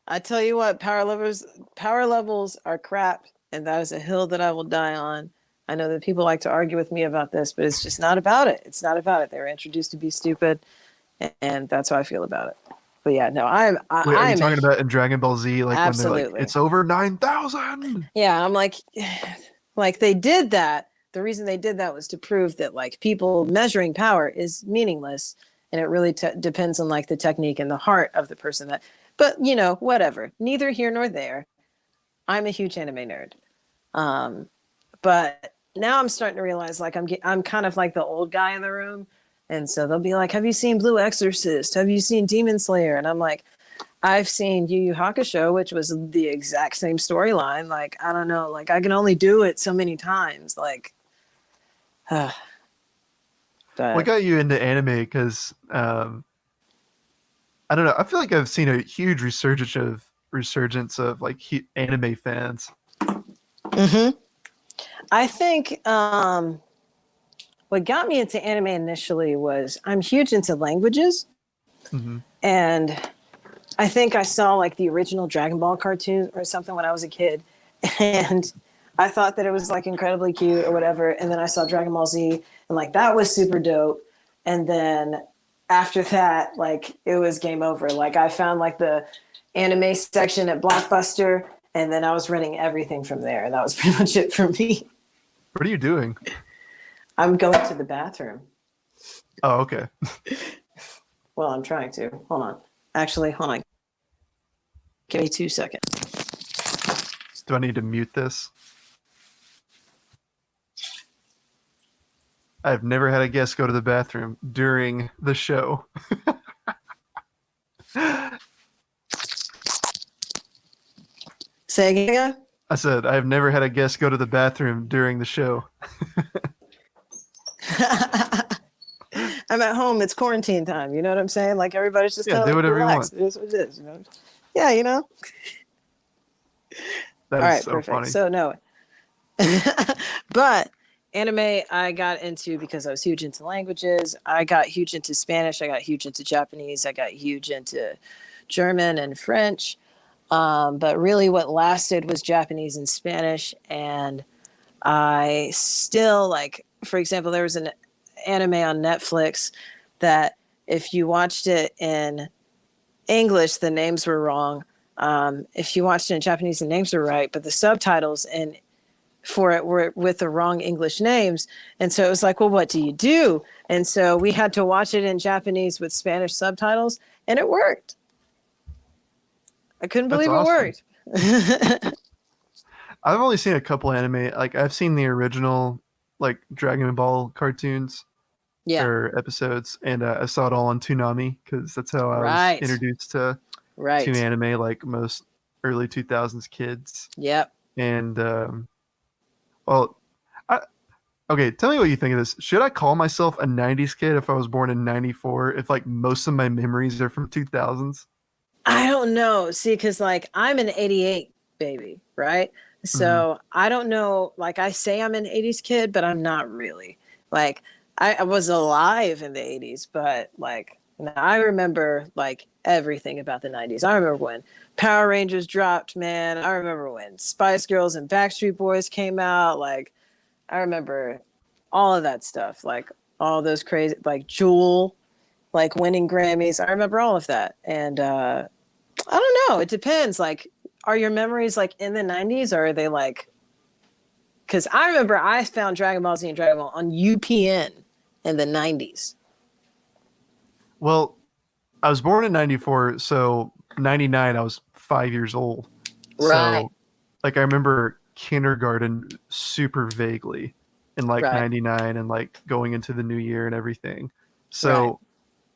I tell you what, power levels are crap, and that is a hill that I will die on. I know that people like to argue with me about this, but it's just not about it. It's not about it. They were introduced to be stupid, and that's how I feel about it. But yeah, no, Wait, are you I'm talking about in Dragon Ball Z, like when they're like, absolutely. it's over 9,000? Yeah, I'm like they did that. The reason they did that was to prove that like people measuring power is meaningless, and it really depends on like the technique and the heart of the person that. But whatever. Neither here nor there. I'm a huge anime nerd, but now I'm starting to realize like I'm kind of like the old guy in the room, and so they'll be like, "Have you seen Blue Exorcist? Have you seen Demon Slayer?" And I'm like, I've seen Yu Yu Hakusho, which was the exact same storyline. Like, I don't know, like I can only do it so many times. Like, What got you into anime? Because I don't know. I feel like I've seen a huge resurgence of like anime fans. hmm I think what got me into anime initially was I'm huge into languages. Mm-hmm. And I think I saw like the original Dragon Ball cartoon or something when I was a kid. And I thought that it was like incredibly cute or whatever. And then I saw Dragon Ball Z and like that was super dope. And then after that, like it was game over. Like I found like the anime section at Blockbuster and then I was renting everything from there. And that was pretty much it for me. What are you doing? I'm going to the bathroom. Oh, okay. Well, I'm trying to. Hold on. Actually, hold on. Give me 2 seconds. Do I need to mute this? I've never had a guest go to the bathroom during the show. Say again? I said, I've never had a guest go to the bathroom during the show. I'm at home. It's quarantine time. You know what I'm saying? Like everybody's just kind of do like whatever relaxed. you want. It is what it is. You know? Yeah, you know. That All is right, so perfect. funny. So no, but anime I got into because I was huge into languages. I got huge into Spanish. I got huge into Japanese. I got huge into German and French. But really, what lasted was Japanese and Spanish. And I still like, for example, there was an anime on Netflix that if you watched it in English, the names were wrong. If you watched it in Japanese, the names were right, but the subtitles and for it were with the wrong English names. And so it was like, well, what do you do? And so we had to watch it in Japanese with Spanish subtitles, and it worked. I couldn't That's believe awesome. it worked. I've only seen a couple anime. Like I've seen the original, like Dragon Ball cartoons Yeah, or episodes, and I saw it all on Toonami because that's how I was right, introduced to right. anime, like most early 2000s kids. Yep. And well, I, okay, tell me what you think of this. Should I call myself a 90s kid if I was born in 94? If like most of my memories are from 2000s? I don't know. See, because like I'm an 88 baby, right? Hmm. So I don't know. Like I say I'm an 80s kid, but I'm not really. Like I was alive in the 80s, but like I remember like everything about the 90s. I remember when Power Rangers dropped, man. I remember when Spice Girls and Backstreet Boys came out. Like I remember all of that stuff. Like all those crazy, like Jewel, like winning Grammys. I remember all of that. And I don't know. It depends. Like, are your memories like in the 90s or are they like, because I remember I found Dragon Ball Z and Dragon Ball on UPN in the 90s. Well, I was born in 94, so 99 I was 5 years old. Right. So like I remember kindergarten super vaguely in like Right. 99 and like going into the new year and everything. So Right.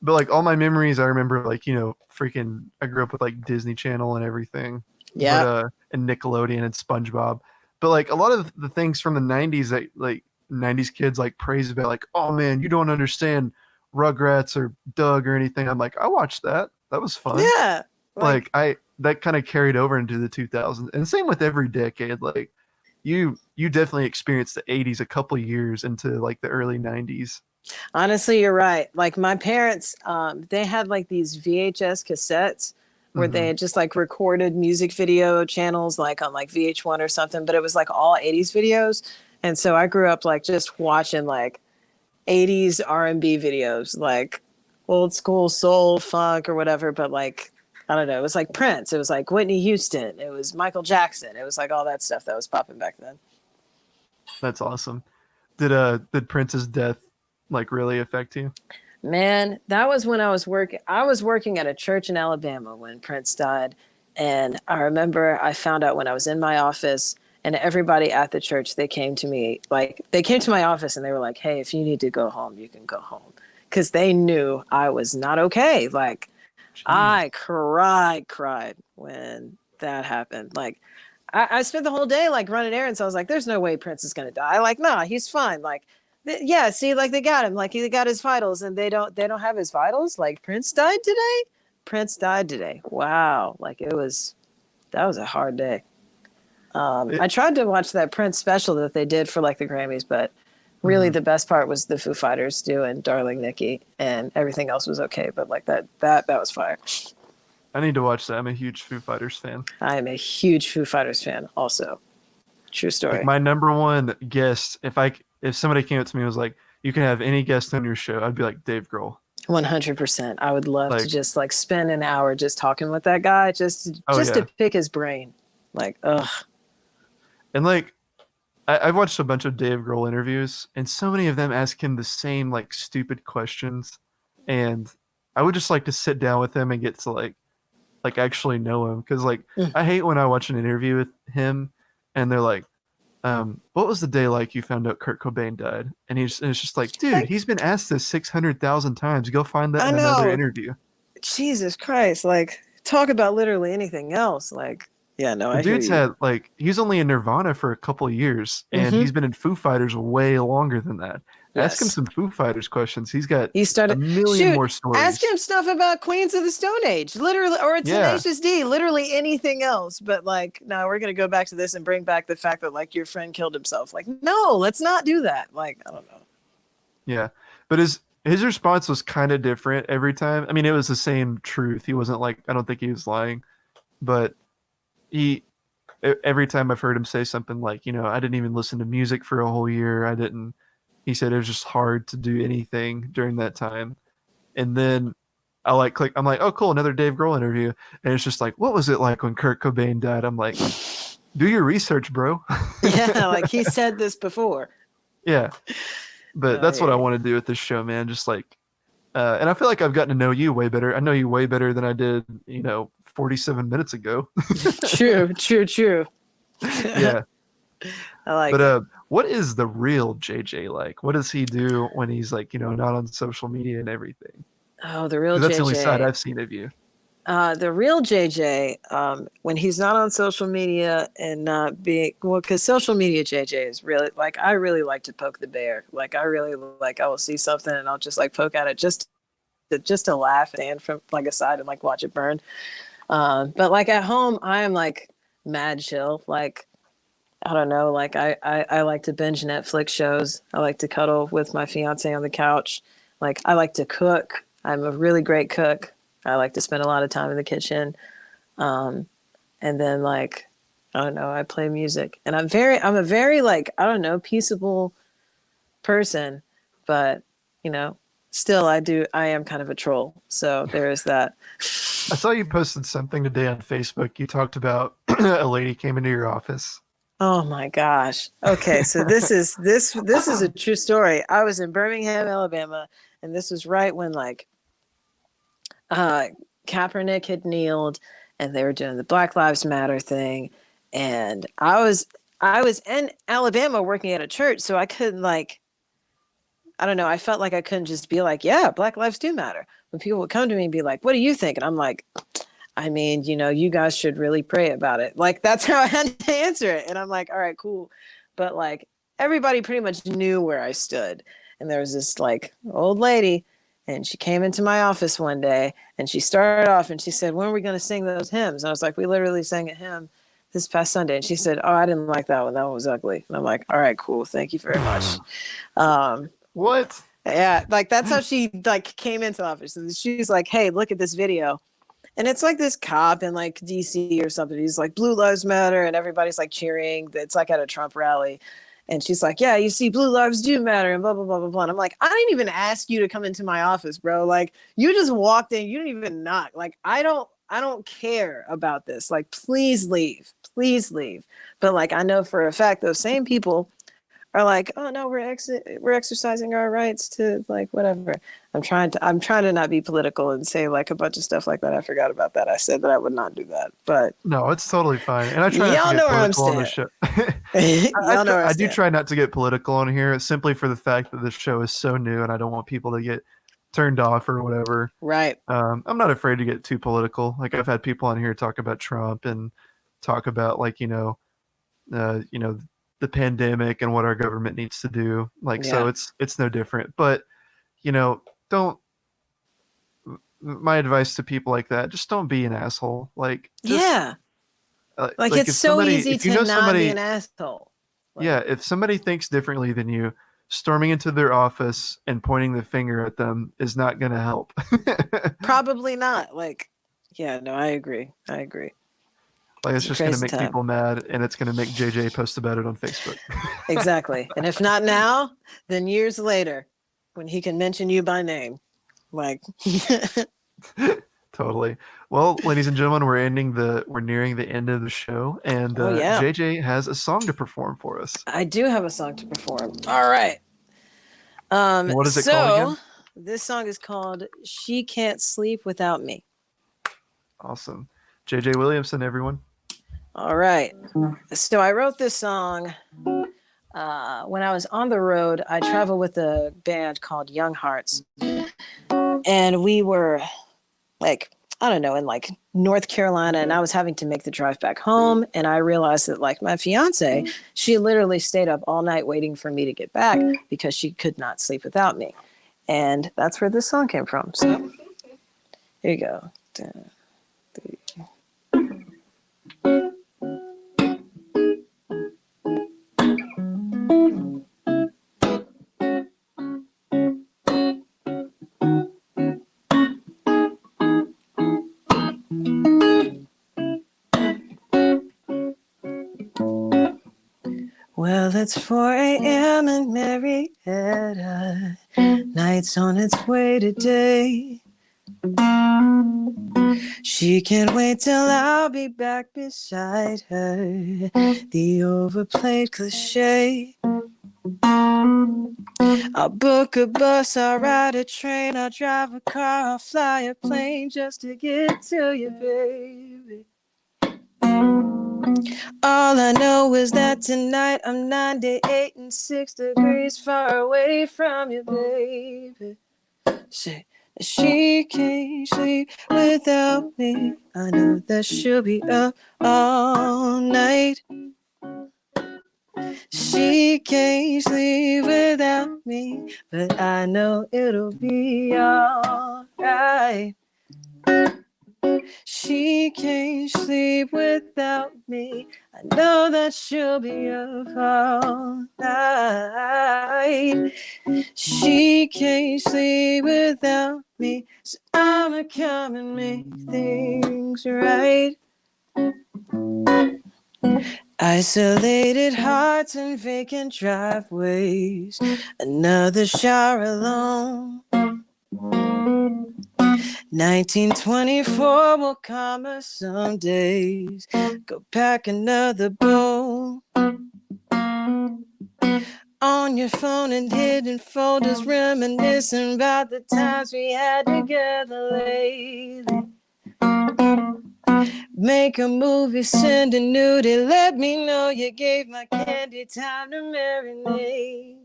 but like all my memories I remember, like, freaking I grew up with like Disney Channel and everything. But Yep. and Nickelodeon and SpongeBob. But like a lot of the things from the 90s that like 90s kids like praise about, like, oh man, you don't understand Rugrats or Doug or anything. I'm like, I watched that. That was fun. Yeah. Like Like, I that kind of carried over into the 2000s. And same with every decade. Like you definitely experienced the 80s a couple years into like the early 90s. honestly, you're right. Like, my parents, they had like these VHS cassettes where they Hmm. had just like recorded music video channels, like on like VH1 or something, but it was like all 80s videos. And so I grew up like just watching like 80s R&B videos, like old school soul, funk, or whatever. But like, I don't know, it was like Prince, it was like Whitney Houston, it was Michael Jackson, it was like all that stuff that was popping back then. That's awesome. Did Prince's death like really affect you? Man, that was when I was working at a church in Alabama when Prince died. And I remember I found out when I was in my office, and everybody at the church, they came to me, like they came to my office and they were like, "Hey, if you need to go home, you can go home." Because they knew I was not okay. Like Jeez. I cried when that happened. Like I spent the whole day like running errands. I was like, there's no way Prince is gonna die. Like, nah, he's fine. Like Yeah, see, like they got him, like he got his vitals, and they don't have his vitals. Like Prince died today. Prince died today. Wow, like that was a hard day. It, I tried to watch that Prince special that they did for like the Grammys, but really mhm. the best part was the Foo Fighters doing "Darling Nikki," and everything else was okay. But like that was fire. I need to watch that. I'm a huge Foo Fighters fan. I am a huge Foo Fighters fan. Also, true Like story. my number one guest, if somebody came up to me and was like, "You can have any guest on your show," I'd be like Dave Grohl. 100%. I would love to Like, just like spend an hour just talking with that guy, oh just to yeah, pick his brain. Like, ugh. and like I've watched a bunch of Dave Grohl interviews, and so many of them ask him the same like stupid questions, and I would just like to sit down with him and get to like actually know him because like Mm. I hate when I watch an interview with him and they're like, what was the day like you found out Kurt Cobain died? And it's just like, dude, Like, he's been asked this 600,000 times. Go find that I in another know. interview. Jesus Christ. Like, talk about literally anything else. Like, yeah, no, The I hear dude's you. had like he's only in Nirvana for a couple of years, and Mm-hmm. he's been in Foo Fighters way longer than that. Ask him Yes. some Foo Fighters questions. He's got He a started, million shoot, more ask stories. him stuff about Queens of the Stone Age, literally, or Yeah, Tenacious D, literally anything else. But like, no, we're going to go back to this and bring back the fact that like your friend killed himself. Like, no, let's not do that. Like, I don't know. yeah. But his response was kind of different every time. I mean, it was the same truth. He wasn't like I don't think he was lying, but he every time I've heard him say something like, I didn't even listen to music for a whole year. I didn't. He said it was just hard to do anything during that time. And then I like click. I'm like, oh, cool, another Dave Grohl interview. And it's just like, what was it like when Kurt Cobain died? I'm like, do your research, bro. Yeah, like he said this before. Yeah, but No, I that's what I hear want to do with this show, man. Just like, and I feel like I've gotten to know you way better. I know you way better than I did, 47 minutes ago. you. True, true, true. Yeah. I like But it. what is the real JJ like? What does he do when he's like, not on social media and everything? Oh, the real 'Cause that's the only side JJ. I've seen of you. The real JJ, when he's not on social media and not being, well, because social media JJ is really like, I really like to poke the bear. Like, I really like, I will see something and I'll just like poke at it just to laugh and from like aside and like watch it burn. But like at home, I am like mad chill. Like, I don't know, like I like to binge Netflix shows. I like to cuddle with my fiance on the couch. Like, I like to cook. I'm a really great cook. I like to spend a lot of time in the kitchen. Um, and then like, I don't know, I play music. And I'm a very like, I don't know, peaceable person, but you know, still I am kind of a troll. So there is that. I saw you posted something today on Facebook. You talked about a lady came into your office. Oh my gosh. Okay, so this is a true story. I was in Birmingham, Alabama, and this was right when like uh Kaepernick had kneeled and they were doing the Black Lives Matter thing. And I was in Alabama working at a church, so I couldn't like, I don't know, I felt like I couldn't just be like, yeah, Black lives do matter. When people would come to me and be like, what do you think? And I'm like, I mean, you guys should really pray about it. Like, that's how I had to answer it. And I'm like, all right, cool. But like, everybody pretty much knew where I stood. And there was this like old lady, and she came into my office one day and she started off and she said, when are we going to sing those hymns? And I was like, we literally sang a hymn this past Sunday. And she said, oh, I didn't like that one. That one was ugly. And I'm like, all right, cool. Thank you very much. Um, What? yeah, like that's how she like came into the office. And she's like, hey, look at this video. And it's like this cop in like DC or something. He's like, Blue Lives Matter, and everybody's like cheering. It's like at a Trump rally. And she's like, yeah, you see, blue lives do matter, and blah, blah, blah, blah, blah. And I'm like, I didn't even ask you to come into my office, bro. Like, you just walked in, you didn't even knock. Like, I don't care about this. Like, please leave. Please leave. But like, I know for a fact those same people are like, oh no, we're exercising our rights to like whatever. I'm trying to not be political and say like a bunch of stuff like that. I forgot about that. I said that I would not do that, but No, it's totally fine. And I try not to y'all get know where I'm political on the standing. show. Y'all know where I I do stand. try not to get political on here simply for the fact that this show is so new and I don't want people to get turned off or whatever. Right. I'm not afraid to get too political. Like I've had people on here talk about Trump and talk about like, the the pandemic and what our government needs to do. Like, so Yeah. it's no different. But, don't. My advice to people like that: just don't be an asshole. Like, just Yeah. Like like it's so easy if you to know not be somebody, an asshole. yeah, Like, if somebody thinks differently than you, storming into their office and pointing the finger at them is not going to help. probably not. Like, yeah, no, I agree. I agree. Like, it's It's a just going to crazy make time. people mad, and it's going to make JJ post about it on Facebook. Exactly. And if not now, then years later, when he can mention you by name. Like, Totally. Well, ladies and gentlemen, we're nearing the end of the show, and oh yeah, JJ has a song to perform for us. I do have a song to perform. All right. And what is it called So again? this song is called She Can't Sleep Without Me. Awesome. JJ Williamson, everyone. All right. So I wrote this song when I was on the road. I traveled with a band called Young Hearts. And we were like, I don't know, in like North Carolina, and I was having to make the drive back home. And I realized that like my fiance, she literally stayed up all night waiting for me to get back because she could not sleep without me. And that's where this song came from. So here you go. Well, it's 4 a.m. in Marietta. Night's on its way to day. She can't wait till I'll be back beside her. The overplayed cliche. I'll book a bus, I'll ride a train, I'll drive a car, I'll fly a plane just to get to you, baby. All I know is that tonight I'm 98 and 6 degrees far away from you, baby. Say, she can't sleep without me. I know that she'll be up all night. She can't sleep without me, but I know it'll be alright. She can't sleep without me. I know that she'll be up all night. She can't sleep without me, so I'ma come and make things right. Isolated hearts and vacant driveways, another shower alone. 1924 will come us some days. Go pack another bowl. On your phone and hidden folders, reminiscing about the times we had together lately. Make a movie, send a nudie. Let me know you gave my candy time to marinate.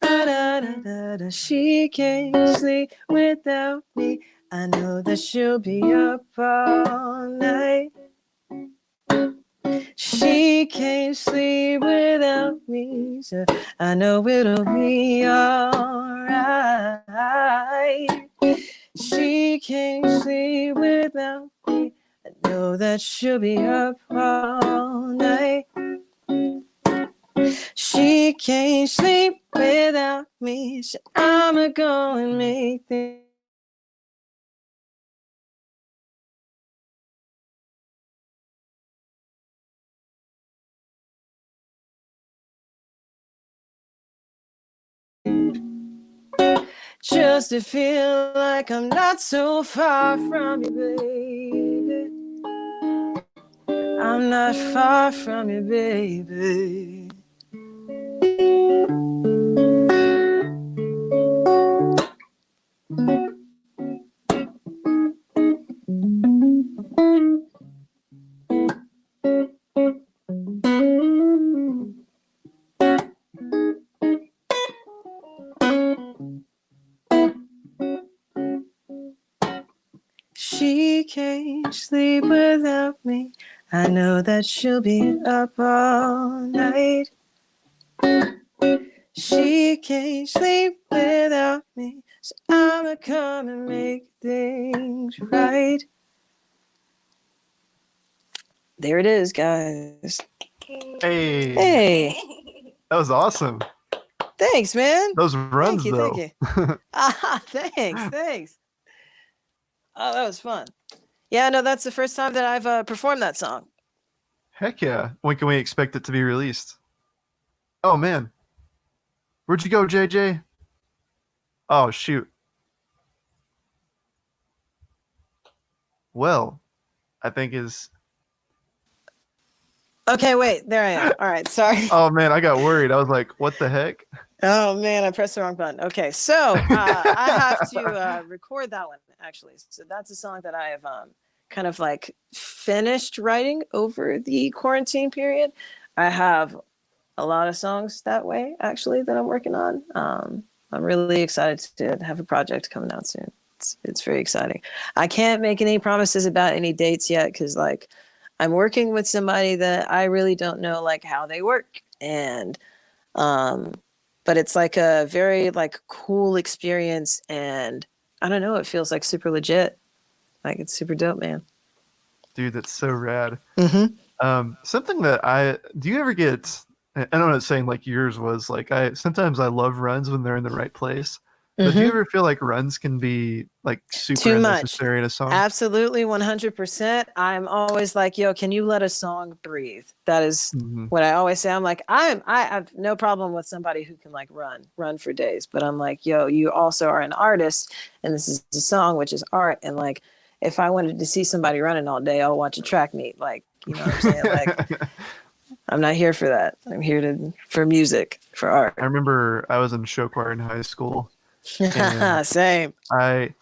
Da, da, da, da, da. She can't sleep without me. I know that she'll be up all night. She can't sleep without me, so I know it'll be alright. She can't sleep without me. I know that she'll be up all night. She can't sleep without me, so I'ma go and make things. Just to feel like I'm not so far from you, baby. I'm not far from you, baby. She can't sleep without me. I know that she'll be up all night. She can't sleep without me, so I'ma come and make things right. There it is, guys. Hey, Hey, that was awesome. thanks, man. Those runs, Thank you, though. thank you. Thanks. Oh, that was fun. Yeah, no, that's the first time that I've performed that song. Heck yeah. When can we expect it to be released? Oh, man. Where'd you go, JJ? Oh, shoot. Well, I think is. Okay, wait, there I am. All right, sorry. Oh, man, I got worried. I was like, what the heck? Oh man, I pressed the wrong button. Okay, so I have to record that one actually. So that's a song that I have kind of like finished writing over the quarantine period. I have a lot of songs that way actually that I'm working on. I'm really excited to have a project coming out soon. It's very exciting. I can't make any promises about any dates yet because like I'm working with somebody that I really don't know like how they work and um but it's like a very like cool experience and I don't know, it feels like super legit. Like it's super dope, man. Dude, that's so rad. Mm-hmm. Something that I do you ever get? I know what saying like yours was like I sometimes I love runs when they're in the right place, but do you Mm-hmm. ever feel like runs can be like super Too much. unnecessary in a song? Absolutely 100%. I'm always like, yo, can you let a song breathe? That is Hmm. what I always say. I'm like, I have no problem with somebody who can like run for days. But I'm like, yo, you also are an artist and this is a song, which is art. And like, if I wanted to see somebody running all day, I'll watch a track meet. Like, you know what I'm saying? Like, I'm not here for that. I'm here for music, for I art. remember I was in show choir in high school, and Same. I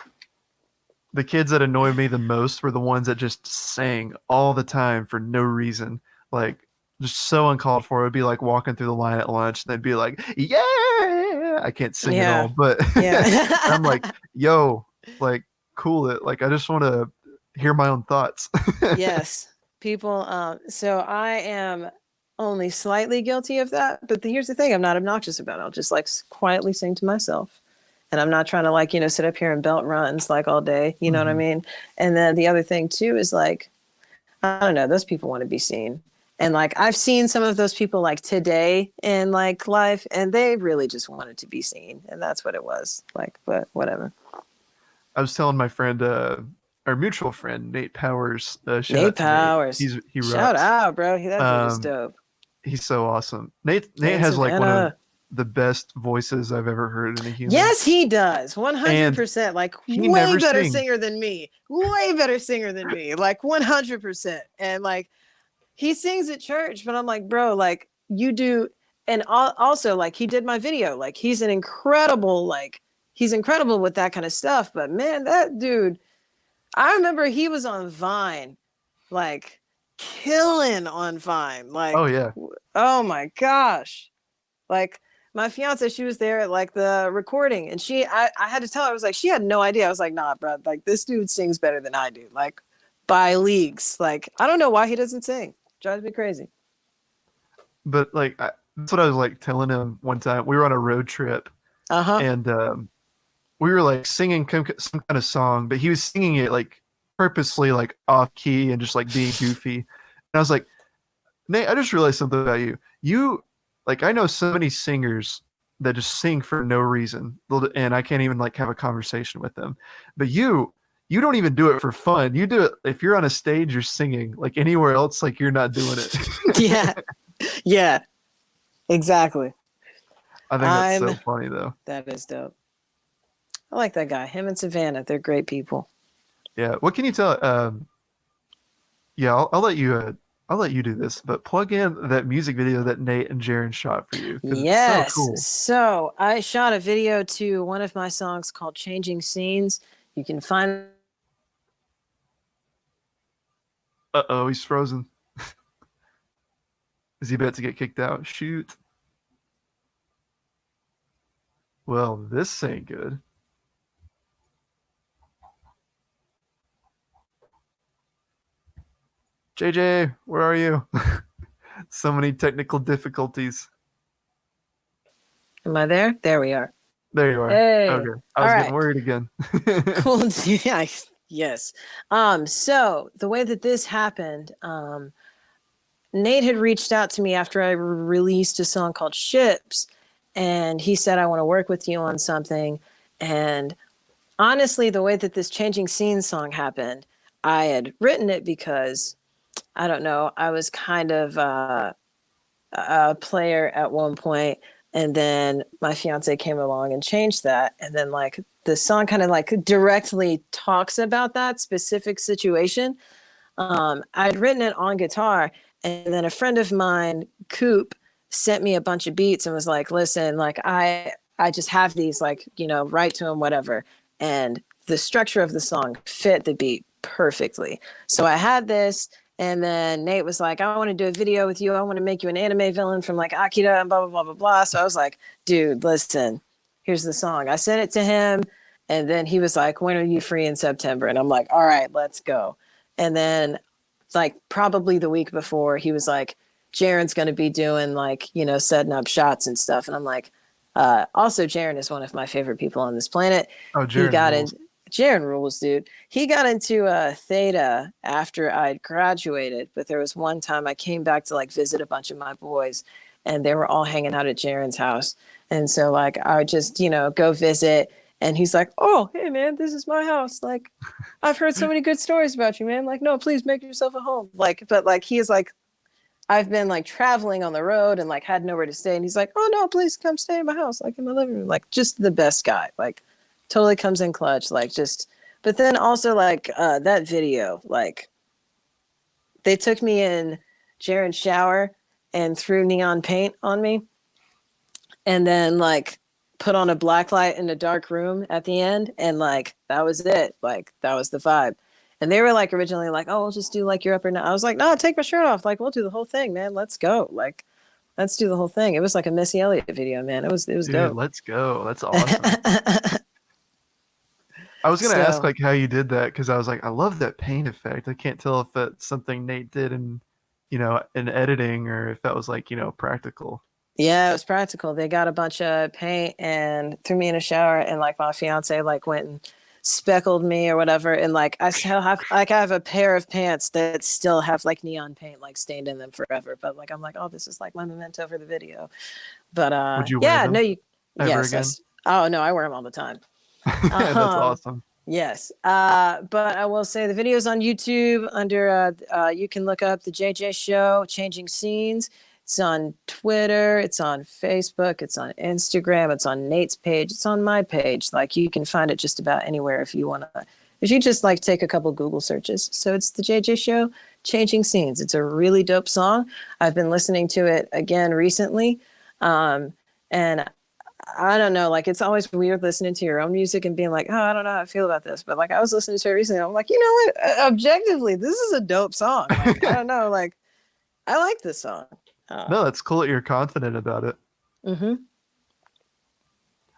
the kids that annoyed me the most were the ones that just sang all the time for no reason, like just so uncalled for. It would be like walking through the line at lunch, and they'd be like, "Yeah!" I can't sing at Yeah. all, but I'm like, Yeah. "Yo, like, cool it." Like, I just want to hear my own thoughts. Yes. People, so I am only slightly guilty of that. But here's the thing, I'm not obnoxious about it. I'll just like quietly sing to myself. And I'm not trying to like, sit up here and belt runs like all day. You know what I Mhm. mean? And then the other thing too is like, I don't know, those people want to be seen. And like I've seen some of those people like today in like life and they really just wanted to be seen. And that's what it was. Like, but whatever. I was telling my friend, our mutual friend Nate Powers, shout Nate out to Nate. Powers. He Shout rocks. out, bro. That dude is Um, dope. he's so awesome. Nate And has like one of Savannah. the best voices I've ever heard in a human, Yes, he does. and 100%. Like he way never better sings. singer than me. Way better singer than me. Like 100%. And like he sings at church, but I'm like, bro, like you do. And also, like he did my video. Like he's incredible with that kind of stuff. But man, that dude, I remember he was on Vine, like killing on Vine. Oh Like, yeah, oh my gosh. Like my fiance, she was there at like the recording and I had to tell her, I was like, she had no idea. I was like, nah, bro, like this dude sings better than I do, like by leagues. Like, I don't know why he doesn't sing. Drives me crazy. but like that's what I was like telling him one time. We were on a road trip, Uh-huh. and we were like singing some kind of song, but he was singing it like purposely like off key and just like being goofy. And I was like, Nate, I just realized something about you. You like I know so many singers that just sing for no reason, and I can't even like have a conversation with them. But you don't even do it for fun. You do it if you're on a stage, you're singing. Like anywhere else, like you're not doing it. Yeah. Yeah, exactly. I think that's I'm so funny though. That is dope. I like that guy. Him and Savannah, they're great people. Yeah. What can you tell? Yeah, I'll let you. I'll let you do this, but plug in that music video that Nate and Jaren shot for you because it's so Yes. cool. So I shot a video to one of my songs called Changing Scenes. You can find Uh-oh, he's frozen. Is he about to get kicked out? Shoot. Well, this ain't good. JJ, where are you? So many technical difficulties. Am I there? There we are. There you are. Hey. Okay. I All was right. getting worried again. Cool. Yeah. Yes. So the way that this happened, Nate had reached out to me after I released a song called Ships, and he said, I want to work with you on something. And honestly, the way that this Changing Scenes song happened, I had written it because, I don't know, I was kind of a player at one point, and then my fiance came along and changed that. And then, like, the song kind of like directly talks about that specific situation. I'd written it on guitar, and then a friend of mine, Coop, sent me a bunch of beats and was like, listen, like I just have these, like, you know, write to him, whatever. And the structure of the song fit the beat perfectly. So I had this, and then Nate was like, I want to do a video with you. I want to make you an anime villain from like Akira and blah, blah, blah, blah, blah. So I was like, dude, listen, here's the song. I sent it to him, and then he was like, when are you free in September? And I'm like, all right, let's go. And then, like, probably the week before, he was like, Jaren's going to be doing, like, you know, setting up shots and stuff. And I'm like, also, Jaren is one of my favorite people on this planet. Oh, He Jaren got rules. in. Jaren rules, dude. He got into Theta after I'd graduated, but there was one time I came back to like visit a bunch of my boys, and they were all hanging out at Jaren's house. And so, like, I would just, you know, go visit, and he's like, oh, hey, man, this is my house. Like, I've heard so many good stories about you, man. Like, no, please make yourself at home. Like, but like, he is like, I've been like traveling on the road and like had nowhere to stay. And he's like, oh, no, please come stay in my house, like in my living room. Like, just the best guy. Like, totally comes in clutch. Like, just, but then also, like, that video, like, they took me in Jaren's shower and threw neon paint on me. And then, like, put on a black light in a dark room at the end, and like that was it. Like, that was the vibe. And they were like originally like, oh, we'll just do like your upper. I was like, no, take my shirt off. Like, we'll do the whole thing, man. Let's go. Like, let's do the whole thing. It was like a Missy Elliott video, man. It was Dude, dope. let's go. That's awesome. I was gonna ask So like how you did that because I was like, I love that paint effect. I can't tell if that's something Nate did in, you know, in editing or if that was like, you know, practical. yeah, it was practical. They got a bunch of paint and threw me in a shower, and like my fiance like went and speckled me or whatever. And like I still have, like, I have a pair of pants that still have like neon paint like stained in them forever. But like I'm like, oh, this is like my memento for the video. But Would you wear yeah, no, them you ever yes, again? oh no, I wear them all the time. That's Um, awesome. yes. But I will say the video's on YouTube under you can look up the JJ Show, Changing Scenes. It's on Twitter, it's on Facebook, it's on Instagram, it's on Nate's page, it's on my page. Like, you can find it just about anywhere if you want to, if you just like take a couple Google searches. So it's the JJ Show, Changing Scenes. It's a really dope song. I've been listening to it again recently. And I don't know, like, it's always weird listening to your own music and being like, oh, I don't know how I feel about this. But like, I was listening to it recently. I'm like, you know what? Objectively, this is a dope song. Like, I don't know, like, I like this song. No, that's cool that you're confident about it. Mm-hmm.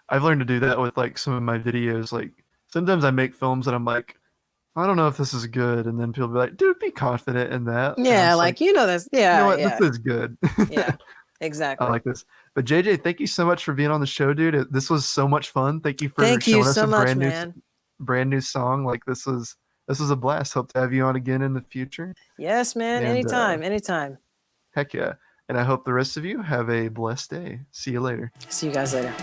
I've learned to do that with like some of my videos. Like sometimes I make films and I'm like, I don't know if this is good, and then people be like, dude, be confident in that. And I'm Yeah, just like, like, you know this. you know Yeah, what, yeah, this is good. yeah, I exactly. like this. But JJ, thank you so much for being on the show, dude. This was so much fun. Thank you for Thank you showing us so a much, man. brand new song. Like this was a blast. Hope to have you on again in the future. Yes, man. And Anytime, anytime. heck yeah. And I hope the rest of you have a blessed day. See you later. See you guys later.